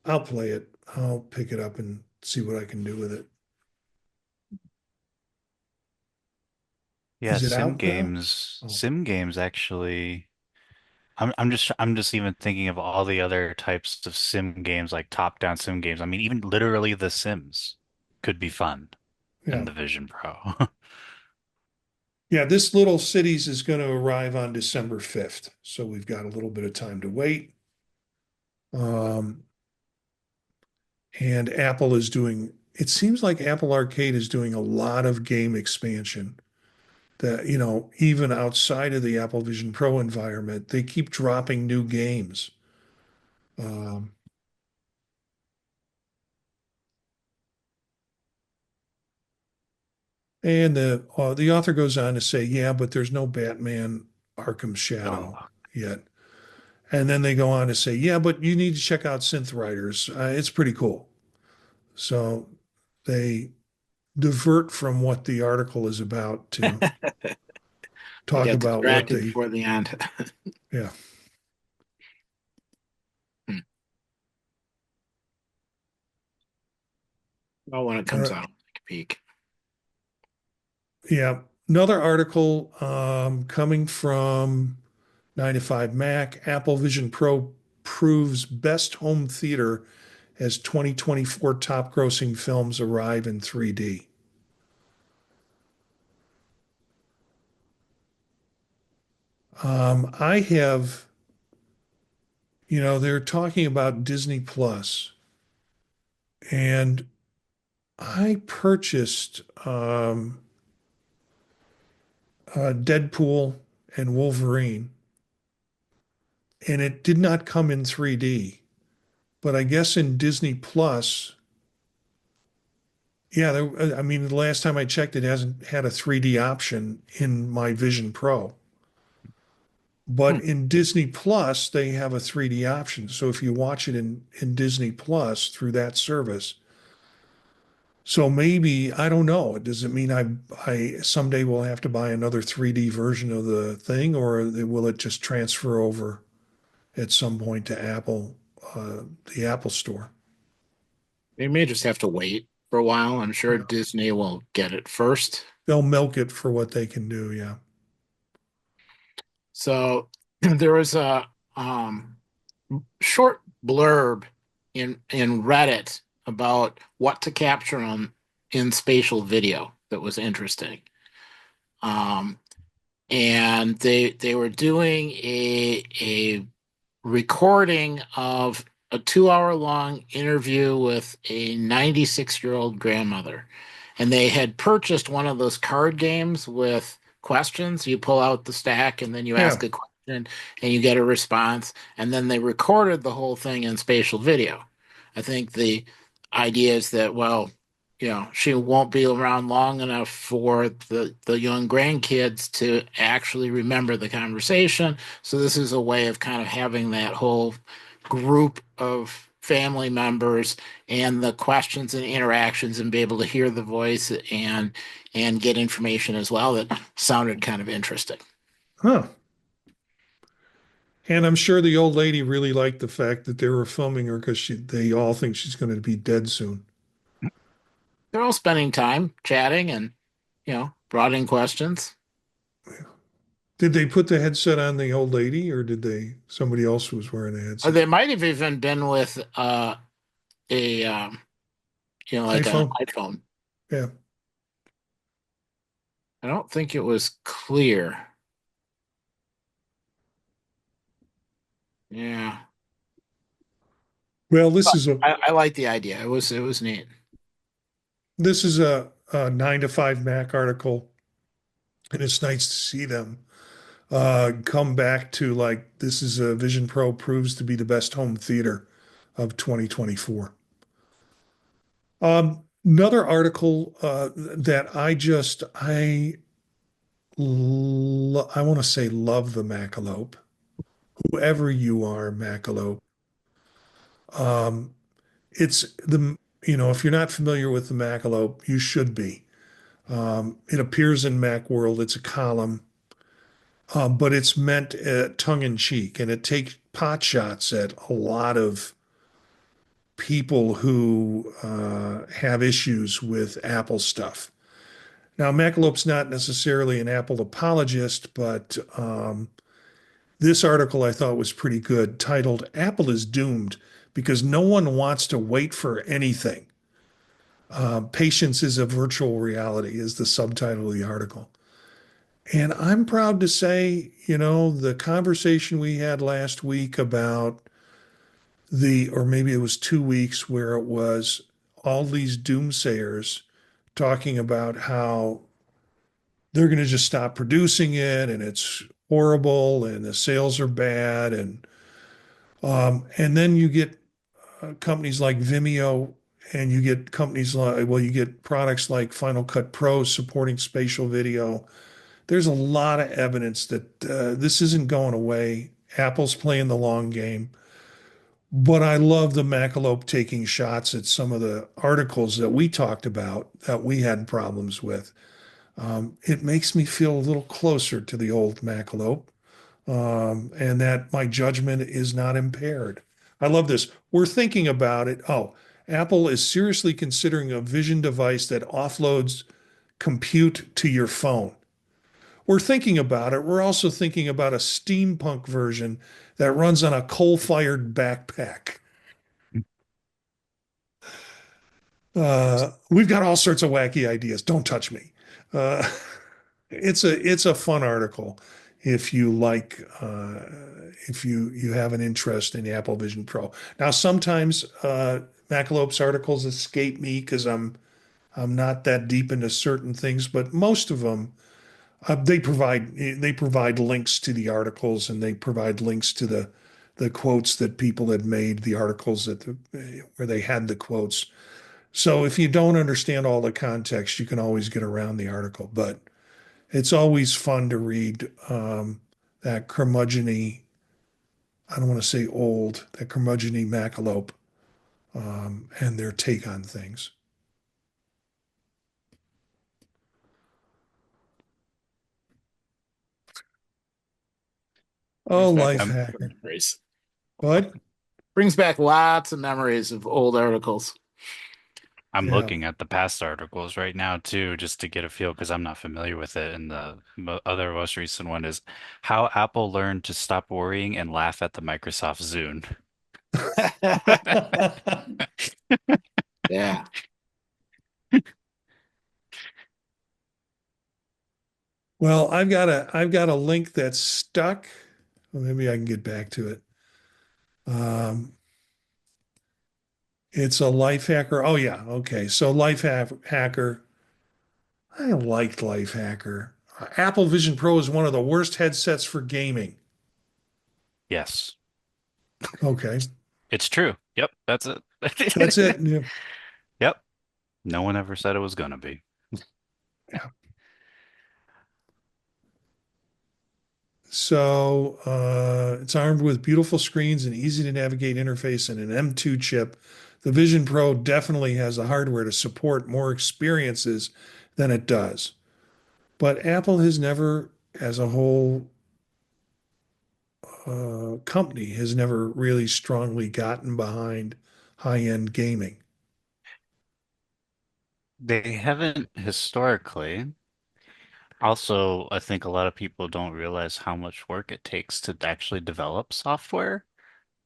I'll play it. I'll pick it up and see what I can do with it. Yeah, Is it out now? Oh, sim games actually. I'm just even thinking of all the other types of sim games, like top-down sim games. I mean, even literally The Sims could be fun in yeah. the Vision Pro. Yeah, this Little Cities is going to arrive on December 5th. So we've got a little bit of time to wait. Um, and it seems like Apple Arcade is doing a lot of game expansion that, even outside of the Apple Vision Pro environment, they keep dropping new games. Um, and the author goes on to say, yeah, but there's no Batman Arkham Shadow Oh, yet. And then they go on to say, yeah, but you need to check out Synth Riders. It's pretty cool. So they divert from what the article is about to I talk got about what distracted they, before the end. yeah. Hmm. Well, when it All comes right. out, take a peek. Yeah. Another article coming from 9 to 5 Mac. Apple Vision Pro proves best home theater as 2024 top grossing films arrive in 3D. I have, they're talking about Disney Plus, and I purchased Deadpool and Wolverine, and it did not come in 3D. But I guess in Disney Plus, yeah, I mean, the last time I checked, it hasn't had a 3D option in my Vision Pro. Hmm. But in Disney Plus, they have a 3D option. So if you watch it in Disney Plus through that service, so maybe, I don't know. Does it mean I someday will have to buy another 3D version of the thing, or will it just transfer over at some point to Apple, the Apple Store? They may just have to wait for a while. I'm sure Yeah. Disney will get it first. They'll milk it for what they can do. Yeah. So there was a um, short blurb in Reddit about what to capture on in spatial video that was interesting. Um, and they were doing a recording of a 2 hour long interview with a 96-year-old grandmother. And they had purchased one of those card games with questions. You pull out the stack and then you ask Yeah. a question and you get a response. And then they recorded the whole thing in spatial video. I think the idea is that, well, she won't be around long enough for the young grandkids to actually remember the conversation. So this is a way of kind of having that whole group of family members and the questions and interactions and be able to hear the voice and get information as well that sounded kind of interesting. Huh. And I'm sure the old lady really liked the fact that they were filming her because they all think she's going to be dead soon. They're all spending time chatting and brought in questions. Did they put the headset on the old lady, or did somebody else was wearing a Or headset? they might have even been with a like an iPhone? iPhone. Yeah. I don't think it was clear. Yeah. Well, this is a I like the idea. It was neat. this is a 9 to 5 Mac article, and it's nice to see them come back to like this is a Vision Pro proves to be the best home theater of 2024. Another article that I want to say love the Macalope, whoever you are, Macalope. Um, it's if you're not familiar with the Macalope, you should be. It appears in Macworld. It's a column, but it's meant tongue in cheek, and it takes pot shots at a lot of people who have issues with Apple stuff. Now, Macalope's not necessarily an Apple apologist, but this article I thought was pretty good, titled "Apple is Doomed Because No One Wants to Wait for Anything." Patience is a virtual reality is the subtitle of the article. And I'm proud to say, the conversation we had last week about or maybe it was 2 weeks, where it was all these doomsayers talking about how they're going to just stop producing it and it's horrible and the sales are bad. And then you get companies like Vimeo, and you get companies like, well, you get products like Final Cut Pro supporting spatial video. There's a lot of evidence that this isn't going away. Apple's playing the long game. But I love the Macalope taking shots at some of the articles that we talked about that we had problems with. It makes me feel a little closer to the old Macalope, and that my judgment is not impaired. I love this. We're thinking about it. Oh, Apple is seriously considering a vision device that offloads compute to your phone. We're thinking about it. We're also thinking about a steampunk version that runs on a coal-fired backpack. We've got all sorts of wacky ideas. Don't touch me. Uh, it's a fun article if you like if you have an interest in the Apple Vision Pro. Now sometimes Macalope's articles escape me because I'm not that deep into certain things, but most of them they provide links to the articles and they provide links to the quotes that people had made, the articles where they had the quotes. So if you don't understand all the context, you can always get around the article. But it's always fun to read that curmudgeony, I don't want to say old, that curmudgeony Macalope and their take on things. Oh, Brings back life lots of hacker. memories. What? Brings back lots of memories of old articles. I'm Yeah. looking at the past articles right now too, just to get a feel because I'm not familiar with it. And the other most recent one is how Apple learned to stop worrying and laugh at the Microsoft Zune. Yeah. Well, I've got a link that's stuck. Well, maybe I can get back to it. Um, it's a life hacker. Oh yeah, okay. So hacker. I liked life hacker. Apple Vision Pro is one of the worst headsets for gaming. Yes, Okay, it's true. Yep, that's that's it. it. Yeah. Yep, no one ever said it was gonna be. So it's armed with beautiful screens and easy to navigate interface and an M2 chip. The Vision Pro definitely has the hardware to support more experiences than it does. But Apple has never, as a whole company, has never really strongly gotten behind high-end gaming. They haven't historically. Also, I think a lot of people don't realize how much work it takes to actually develop software.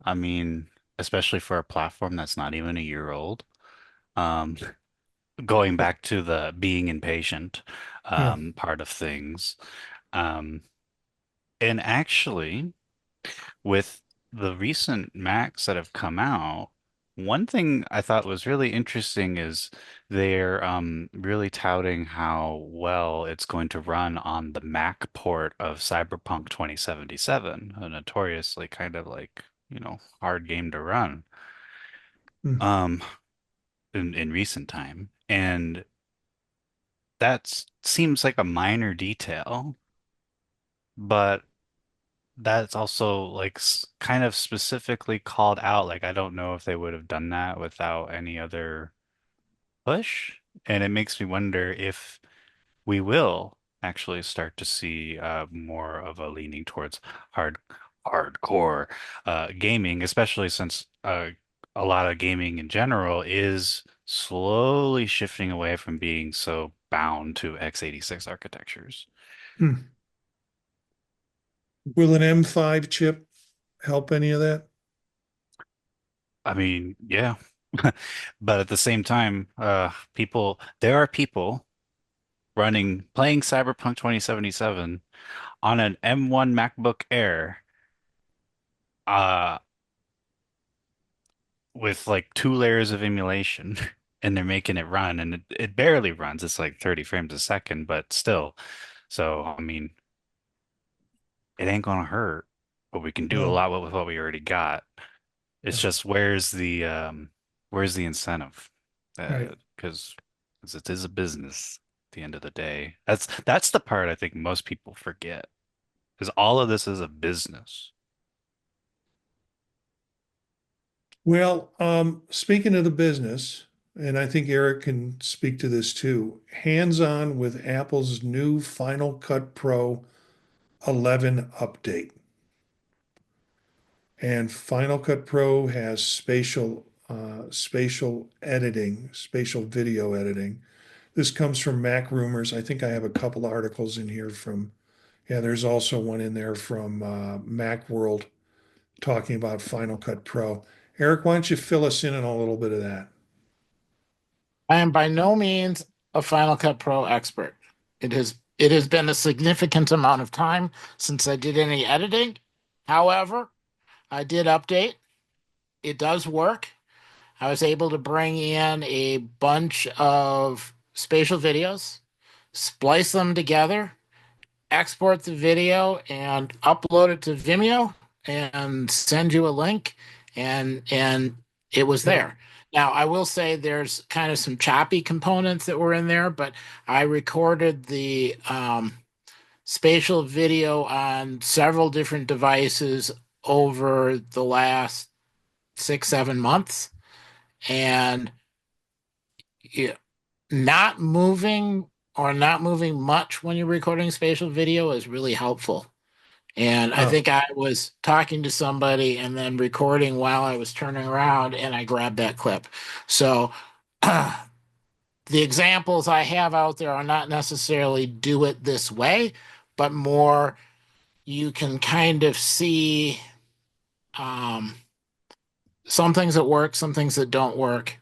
I mean, especially for a platform that's not even a year old. Um, Going back to the being impatient Yeah. part of things. Um, and actually, with the recent Macs that have come out, one thing I thought was really interesting is they're really touting how well it's going to run on the Mac port of Cyberpunk 2077, a notoriously kind of like, hard game to run Hmm. um in recent time. And that seems like a minor detail, but that's also like kind of specifically called out. Like, I don't know if they would have done that without any other push. And it makes me wonder if we will actually start to see more of a leaning towards hardcore gaming, especially since a lot of gaming in general is slowly shifting away from being so bound to x86 architectures. Hmm. Will an M5 chip help any of that? I mean, yeah. But at the same time, there are people playing Cyberpunk 2077 on an M1 MacBook Air, uh, with like two layers of emulation, and they're making it run, and it barely runs. It's like 30 frames a second, but still. So, I mean, it ain't gonna hurt, but we can do a No. lot with what we already got. It's Yeah. just where's the incentive? Right. Because it is a business at the end of the day. That's the part I think most people forget, because all of this is a business. Well, speaking of the business, and I think Eric can speak to this too, hands-on with Apple's new Final Cut Pro 11 update. And Final Cut Pro has spatial spatial editing, spatial video editing. This comes from Mac Rumors. I think I have a couple articles in here from, yeah, there's also one in there from Mac World talking about Final Cut Pro. Eric, why don't you fill us in on a little bit of that? I am by no means a Final Cut Pro expert. It has been a significant amount of time since I did any editing. However, I did update. It does work. I was able to bring in a bunch of spatial videos, splice them together, export the video, and upload it to Vimeo, and send you a link, and it was Yeah. there. Now, I will say there's kind of some choppy components that were in there, but I recorded the spatial video on several different devices over the last 6, 7 months, and yeah, not moving or not moving much when you're recording spatial video is really helpful. And I Oh, think I was talking to somebody and then recording while I was turning around, and I grabbed that clip. So the examples I have out there are not necessarily do it this way, but more you can kind of see um, some things that work, some things that don't work.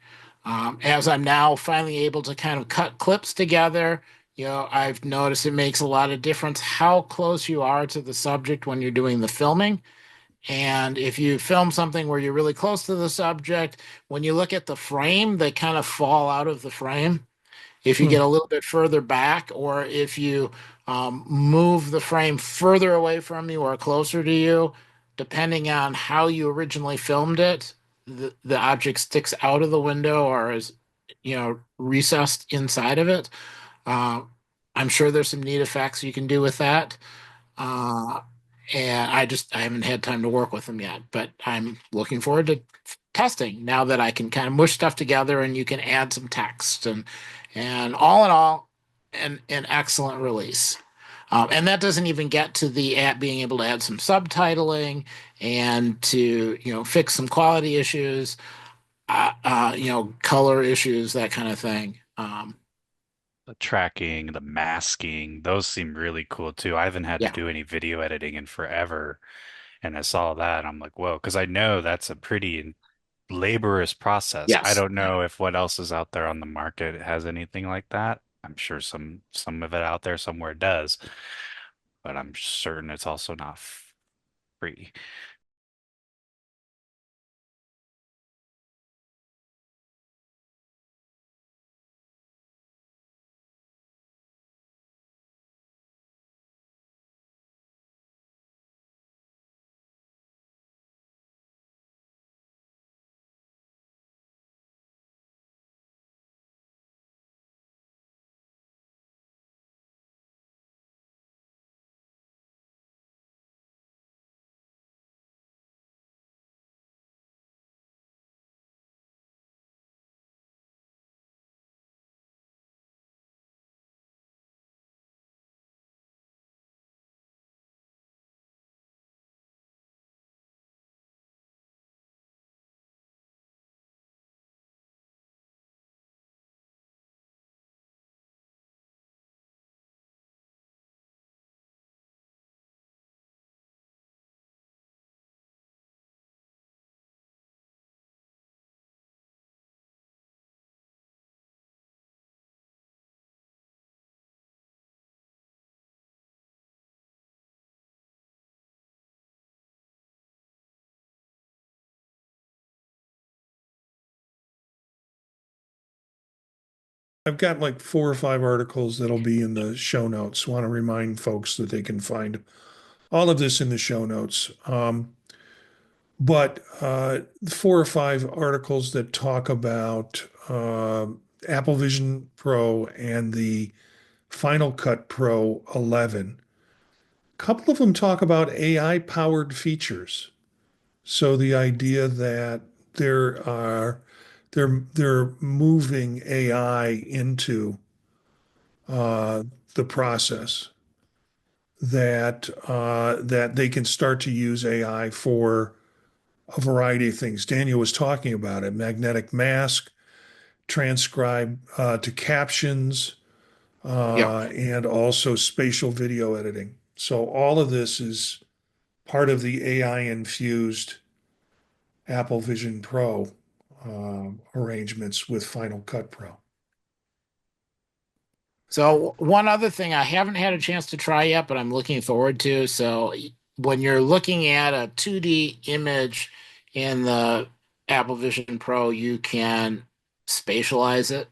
As I'm now finally able to kind of cut clips together, I've noticed it makes a lot of difference how close you are to the subject when you're doing the filming. And if you film something where you're really close to the subject, when you look at the frame, they kind of fall out of the frame. If you hmm. get a little bit further back, or if you move the frame further away from you or closer to you, depending on how you originally filmed it, the object sticks out of the window or is, recessed inside of it. Uh, I'm sure there's some neat effects you can do with that. Uh, and I haven't had time to work with them yet, but I'm looking forward to testing now that I can kind of mush stuff together and you can add some text, and all in all, an excellent release. And that doesn't even get to the app being able to add some subtitling and to fix some quality issues, color issues, that kind of thing. The tracking, the masking, those seem really cool too. I haven't had to Yeah. do any video editing in forever. And I saw that, I'm like, whoa, because I know that's a pretty laborious process. I Yes. don't know if what else is out there on the market has anything like that. I'm sure some of it out there somewhere does, but I'm certain it's also not free. I've got like 4 or 5 articles that'll be in the show notes. Want to remind folks that they can find all of this in the show notes. But 4 or 5 articles that talk about Apple Vision Pro and the Final Cut Pro 11. A couple of them talk about AI powered features. So the idea that there are they're moving AI into the process, that that they can start to use AI for a variety of things. Daniel was talking about it, magnetic mask, transcribe to captions, Yep. and also spatial video editing. So all of this is part of the AI infused Apple Vision Pro arrangements with Final Cut Pro. So one other thing I haven't had a chance to try yet, but I'm looking forward to. So when you're looking at a 2D image in the Apple Vision Pro, you can spatialize it.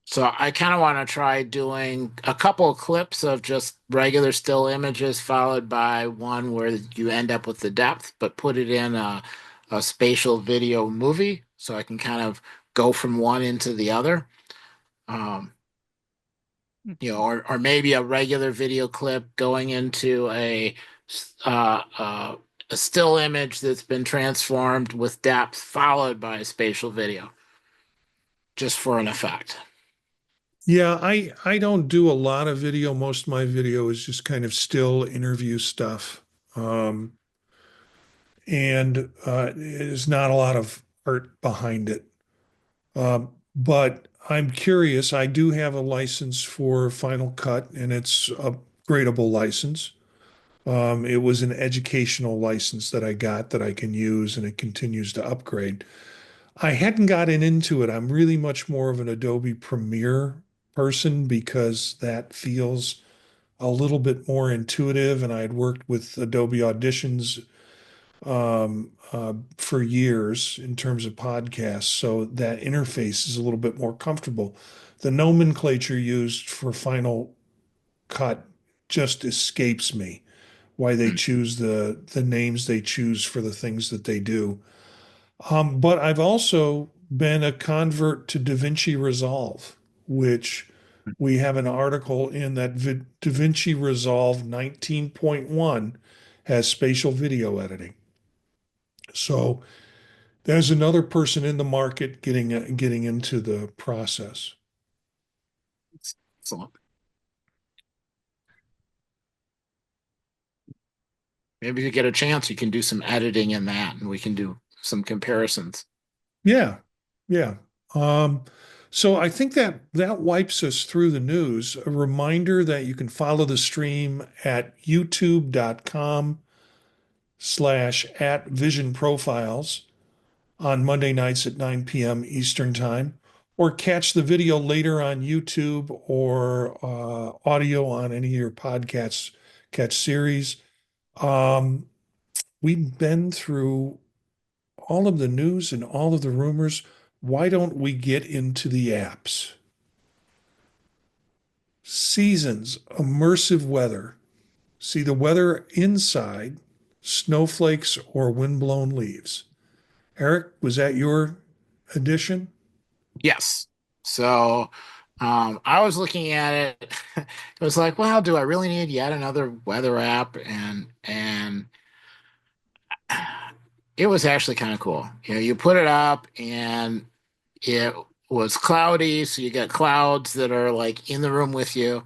So I kind of want to try doing a couple of clips of just regular still images followed by one where you end up with the depth, but put it in a spatial video movie so I can kind of go from one into the other. Um, or maybe a regular video clip going into uh, uh, a still image that's been transformed with depth, followed by a spatial video, just for an effect. Yeah, I don't do a lot of video. Most of my video is just kind of still interview stuff. Um, and there's not a lot of art behind it. But I'm curious. I do have a license for Final Cut, and it's a gradable license. It was an educational license that I got that I can use, and it continues to upgrade. I hadn't gotten into it. I'm really much more of an Adobe Premiere person because that feels a little bit more intuitive, and I had worked with Adobe Auditions for years in terms of podcasts, so that interface is a little bit more comfortable. The nomenclature used for Final Cut just escapes me. Why they choose the names they choose for the things that they do. But I've also been a convert to DaVinci Resolve, which we have an article in that DaVinci Resolve 19.1 has spatial video editing. So there's another person in the market getting into the process. So maybe if you get a chance, you can do some editing in that, and we can do some comparisons. Yeah, yeah. Um, so I think that wipes us through the news. A reminder that you can follow the stream at youtube.com/at Vision Profiles on Monday nights at 9 p.m. Eastern Time, or catch the video later on YouTube or audio on any of your podcasts catch series. Um, we've been through all of the news and all of the rumors. Why don't we get into the apps? Seasons, immersive weather. See the weather inside, snowflakes or windblown leaves. Eric, was that your addition? Yes. So I was looking at it. It was like, well, do I really need yet another weather app? And it was actually kind of cool. You put it up and it was cloudy, so you got clouds that are like in the room with you.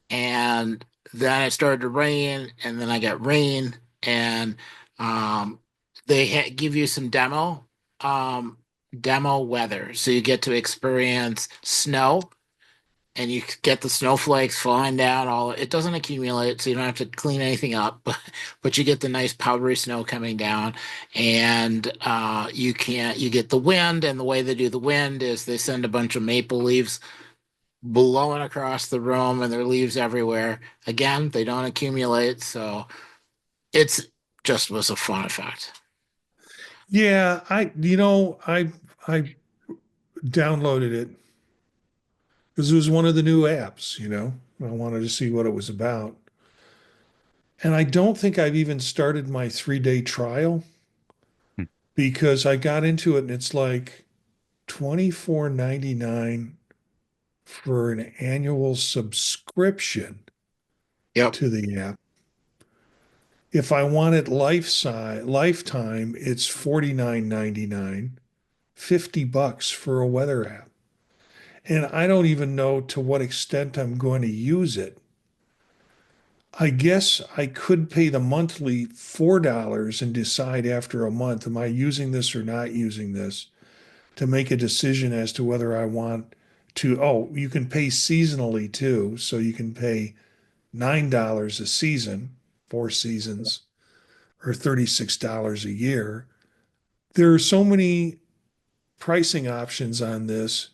And then it started to rain, and then I got rain, and um, they give you some um, demo weather, so you get to experience snow, and you get the snowflakes falling down. All it doesn't accumulate, so you don't have to clean anything up, but you get the nice powdery snow coming down, and you get the wind, and the way they do the wind is they send a bunch of maple leaves blowing across the room and there are leaves everywhere. Again, they don't accumulate, so it's just was a fun effect. Yeah, I downloaded it because it was one of the new apps. I wanted to see what it was about. And I don't think I've even started my 3-day trial Hmm. because I got into it and it's like 24.99 for an annual subscription Yep. to the app. If I want it lifetime, it's 49.99, $50 for a weather app. And I don't even know to what extent I'm going to use it. I guess I could pay the monthly $4 and decide after a month, am I using this or not using this, to make a decision as to whether I want to. Oh, you can pay seasonally too. So you can pay $9 a season, 4 seasons, or $36 a year. There are so many pricing options on this,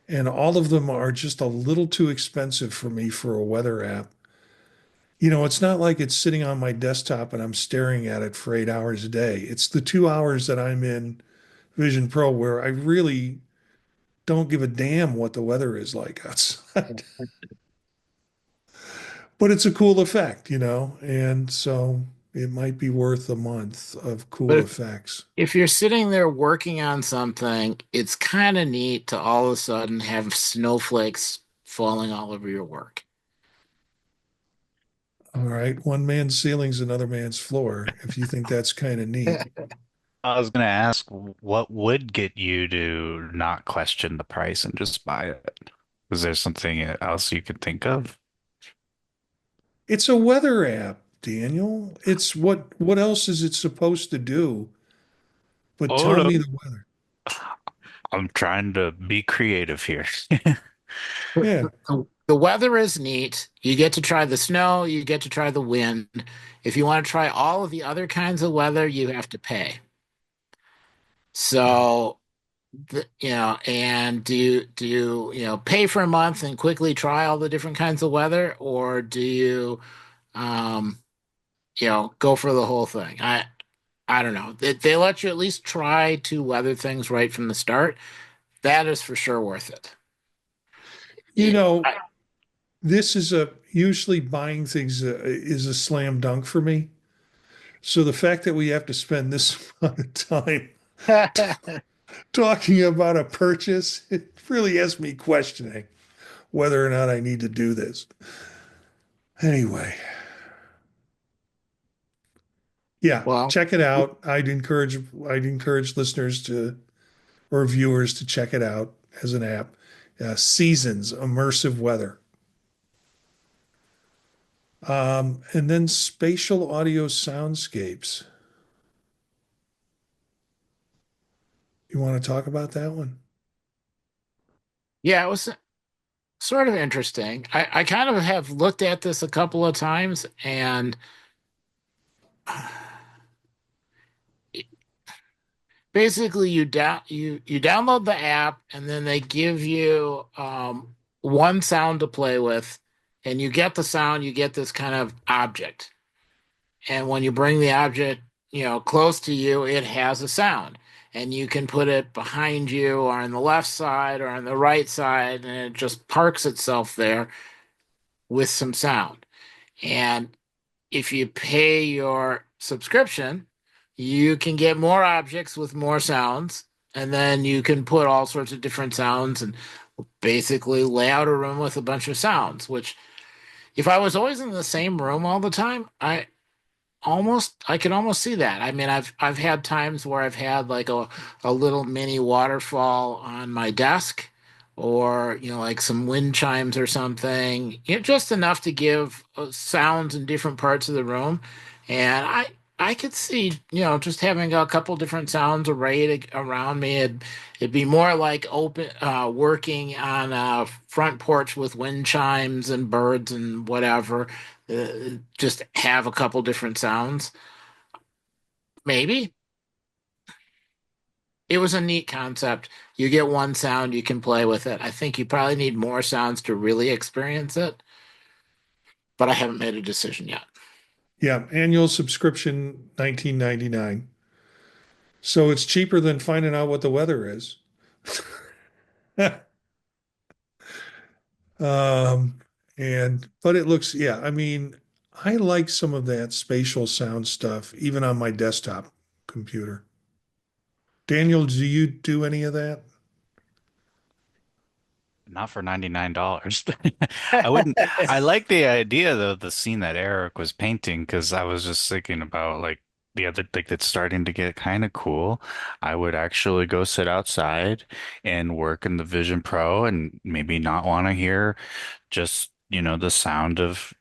and all of them are just a little too expensive for me for a weather app. It's not like it's sitting on my desktop and I'm staring at it for 8 hours a day. It's the 2 hours that I'm in Vision Pro where I really don't give a damn what the weather is like outside. But it's a cool effect. And so it might be worth a month of But cool effects. if you're sitting there working on something, it's kind of neat to all of a sudden have snowflakes falling all over your work. All right. One man's ceiling's another man's floor, if you think that's kind of neat. I was gonna ask, what would get you to not question the price and just buy it? Is there something else you could think of? It's a weather app, Daniel. It's what else is it supposed to do but Oh tell no, me the weather? I'm trying to be creative here. Yeah. The weather is neat. You get to try the snow, you get to try the wind. If you want to try all of the other kinds of weather, you have to pay. Yeah. So, and do you pay for a month and quickly try all the different kinds of weather, or do you um, go for the whole thing? I don't know. They let you at least try to weather things right from the start. That is for sure worth it. You know, I, this is a usually buying things is a slam dunk for me. So the fact that we have to spend this amount of time talking about a purchase, it really has me questioning whether or not I need to do this. Anyway, yeah, well, check it out. I'd encourage listeners to or viewers to check it out as an app. Seasons, immersive weather. And then spatial audio soundscapes. You want to talk about that one? yeah, it was sort of interesting. I kind of have looked at this a couple of times, and basically you download the app, and then they give you one sound to play with, and you get the sound, you get this kind of object. And when you bring the object, close to you, it has a sound. And you can put it behind you or on the left side or on the right side, and it just parks itself there with some sound. And if you pay your subscription, you can get more objects with more sounds, and then you can put all sorts of different sounds and basically lay out a room with a bunch of sounds, which if I was always in the same room all the time, I could almost see that. I mean, I've had times where I've had like a little mini waterfall on my desk, or like some wind chimes or something, just enough to give sounds in different parts of the room. And I could see, just having a couple different sounds arrayed around me. It'd be more like open working on a front porch with wind chimes and birds and whatever. Just have a couple different sounds. Maybe it was a neat concept. You get one sound, you can play with it. I think you probably need more sounds to really experience it, but I haven't made a decision yet. Yeah, annual subscription, 19.99. So it's cheaper than finding out what the weather is. Um, but it looks, yeah, I mean, I like some of that spatial sound stuff, even on my desktop computer. Daniel, do you do any of that? Not for $99. I wouldn't. I like the idea though, the scene that Eric was painting, because I was just thinking about like the other thing that's starting to get kind of cool. I would actually go sit outside and work in the Vision Pro and maybe not want to hear just, the sound of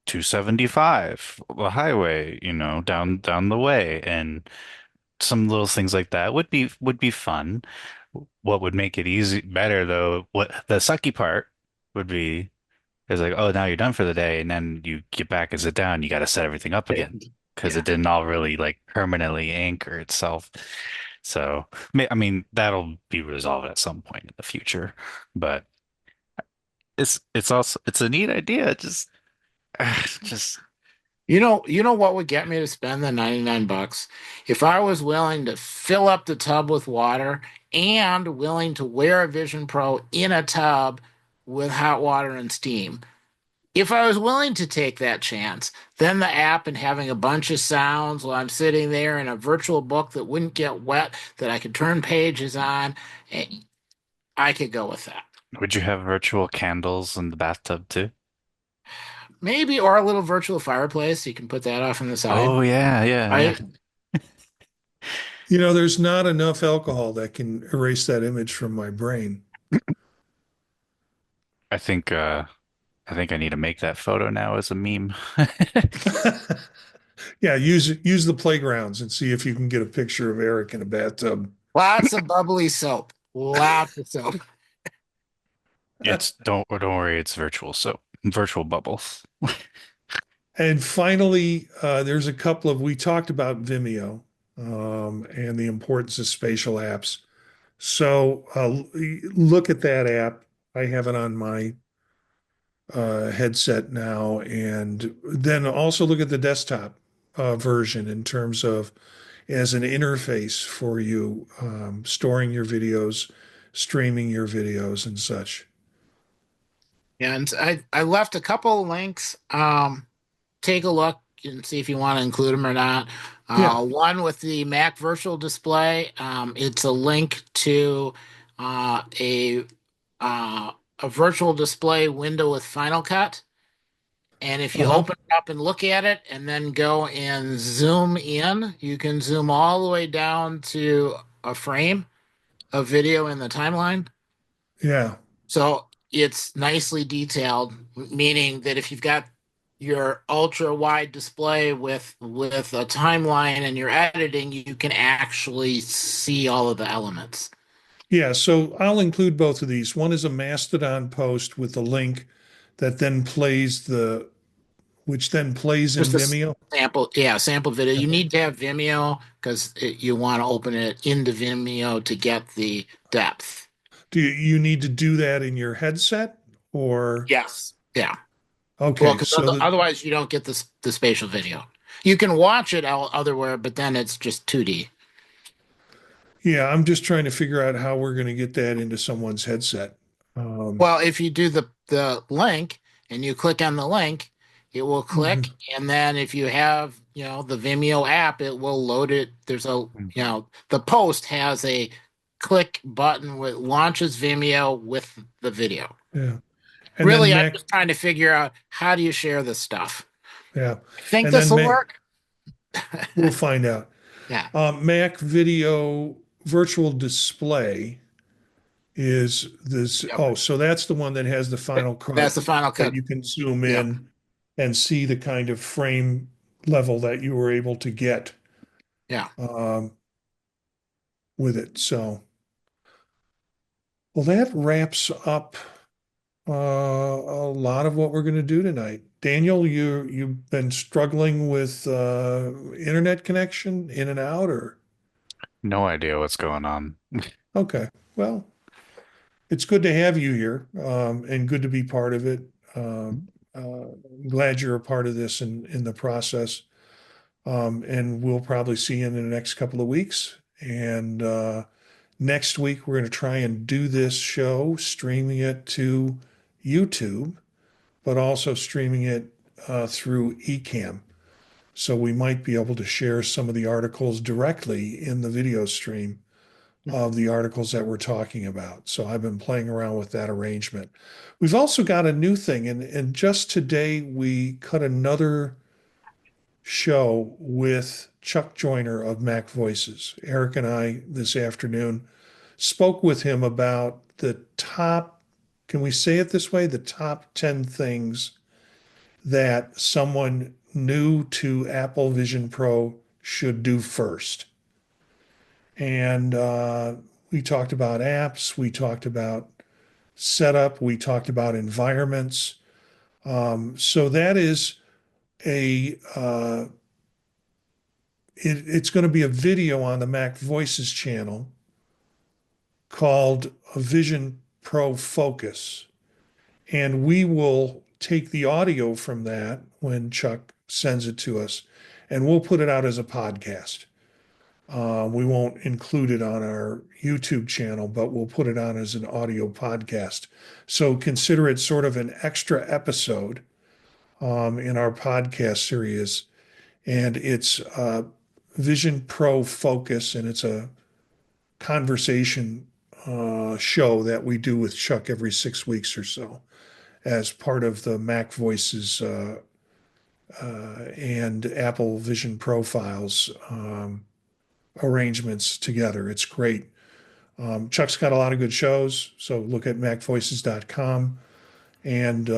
275, the highway, down the way, and some little things like that would be fun. What would make it easy better though, what the sucky part would be is like, oh, now you're done for the day, and then you get back and sit down, you got to set everything up again because Yeah. it didn't all really like permanently anchor itself. So, I mean, that'll be resolved at some point in the future, but it's also it's a neat idea. Just You know what would get me to spend the 99 bucks? If I was willing to fill up the tub with water and willing to wear a Vision Pro in a tub with hot water and steam. If I was willing to take that chance, then the app and having a bunch of sounds while I'm sitting there in a virtual book that wouldn't get wet, that I could turn pages on, eh, I could go with that. would you have virtual candles in the bathtub too? Maybe, or a little virtual fireplace. You can put that off on the side. Oh yeah, yeah, yeah. Right? There's not enough alcohol that can erase that image from my brain. I think I think I need to make that photo now as a meme. Yeah, use the playgrounds and see if you can get a picture of Eric in a bathtub. Lots of bubbly soap. Lots of soap. It's don't worry, it's virtual, so virtual bubbles. And finally, there's a couple of we talked about Vimeo and the importance of spatial apps. So look at that app. I have it on my headset now, and then also look at the desktop version in terms of as an interface for you storing your videos, streaming your videos, and such. And I left a couple of links. Take a look and see if you want to include them or not. Yeah. One with the Mac Virtual Display. It's a link to uh, a a virtual display window with Final Cut. And if you Uh-huh. open it up and look at it and then go and zoom in, you can zoom all the way down to a frame of video in the timeline. Yeah. So it's nicely detailed, meaning that if you've got your ultra wide display with a timeline and you're editing, you can actually see all of the elements. Yeah. So I'll include both of these. One is a Mastodon post with a link that then which then plays in Just a Vimeo. sample, yeah, sample video. You need to have Vimeo because you want to open it into Vimeo to get the depth. Do you need to do that in your headset or Yes. Yeah. Well, okay, because so otherwise you don't get the spatial video. You can watch it otherwhere, but then it's just 2D. yeah, I'm just trying to figure out how we're going to get that into someone's headset. Um, Well, if you do the link and you click on the link, it will click, mhm. and then if you have, the Vimeo app, it will load it. There's the post has a click button with launches Vimeo with the video. Yeah. And then Really, I'm Mac, just trying to figure out how do you share this stuff. yeah. I think And this then will Mac, work. we'll find out. Yeah. Mac Video Virtual Display is this. Yep. Oh, so that's the one that has the Final That's Cut the Final that Cut. you can zoom Yeah. in and see the kind of frame level that you were able to get Yeah. um, with it. So, well, that wraps up a lot of what we're going to do tonight. Daniel, you've been struggling with internet connection in and out, or No idea what's going on. okay. Well, it's good to have you here and good to be part of it. I'm glad you're a part of this in the process. And we'll probably see you in the next couple of weeks. And next week, we're going to try and do this show, streaming it to YouTube, but also streaming it through Ecamm. So we might be able to share some of the articles directly in the video stream of the articles that we're talking about. So I've been playing around with that arrangement. We've also got a new thing, and just today we cut another show with Chuck Joyner of Mac Voices. Eric and I this afternoon spoke with him about the top, can we say it this way, the top 10 things that someone new to Apple Vision Pro should do first. And we talked about apps, we talked about setup, we talked about environments. So that is it's going to be a video on the Mac Voices channel called a Vision Pro Focus. And we will take the audio from that when Chuck sends it to us, and we'll put it out as a podcast. We won't include it on our YouTube channel, but we'll put it on as an audio podcast. So consider it sort of an extra episode in our podcast series. And it's Vision Pro Focus, and it's a conversation show that we do with Chuck every 6 weeks or so as part of the Mac Voices and Apple Vision ProFiles arrangements together. It's great. Chuck's got a lot of good shows, so look at macvoices.com, and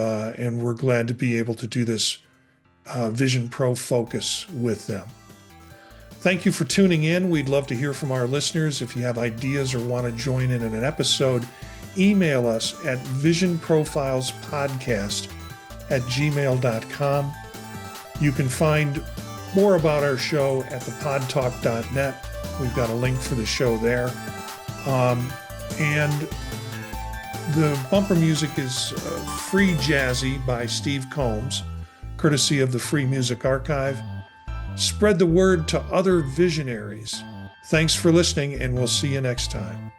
we're glad to be able to do this Vision Pro Focus with them. Thank you for tuning in. We'd love to hear from our listeners. If you have ideas or want to join in an episode, email us at visionprofilespodcast@gmail.com. You can find more about our show at thepodtalk.net. We've got a link for the show there. And the bumper music is Free Jazzy by Steve Combs, courtesy of the Free Music Archive. Spread the word to other visionaries. Thanks for listening, and we'll see you next time.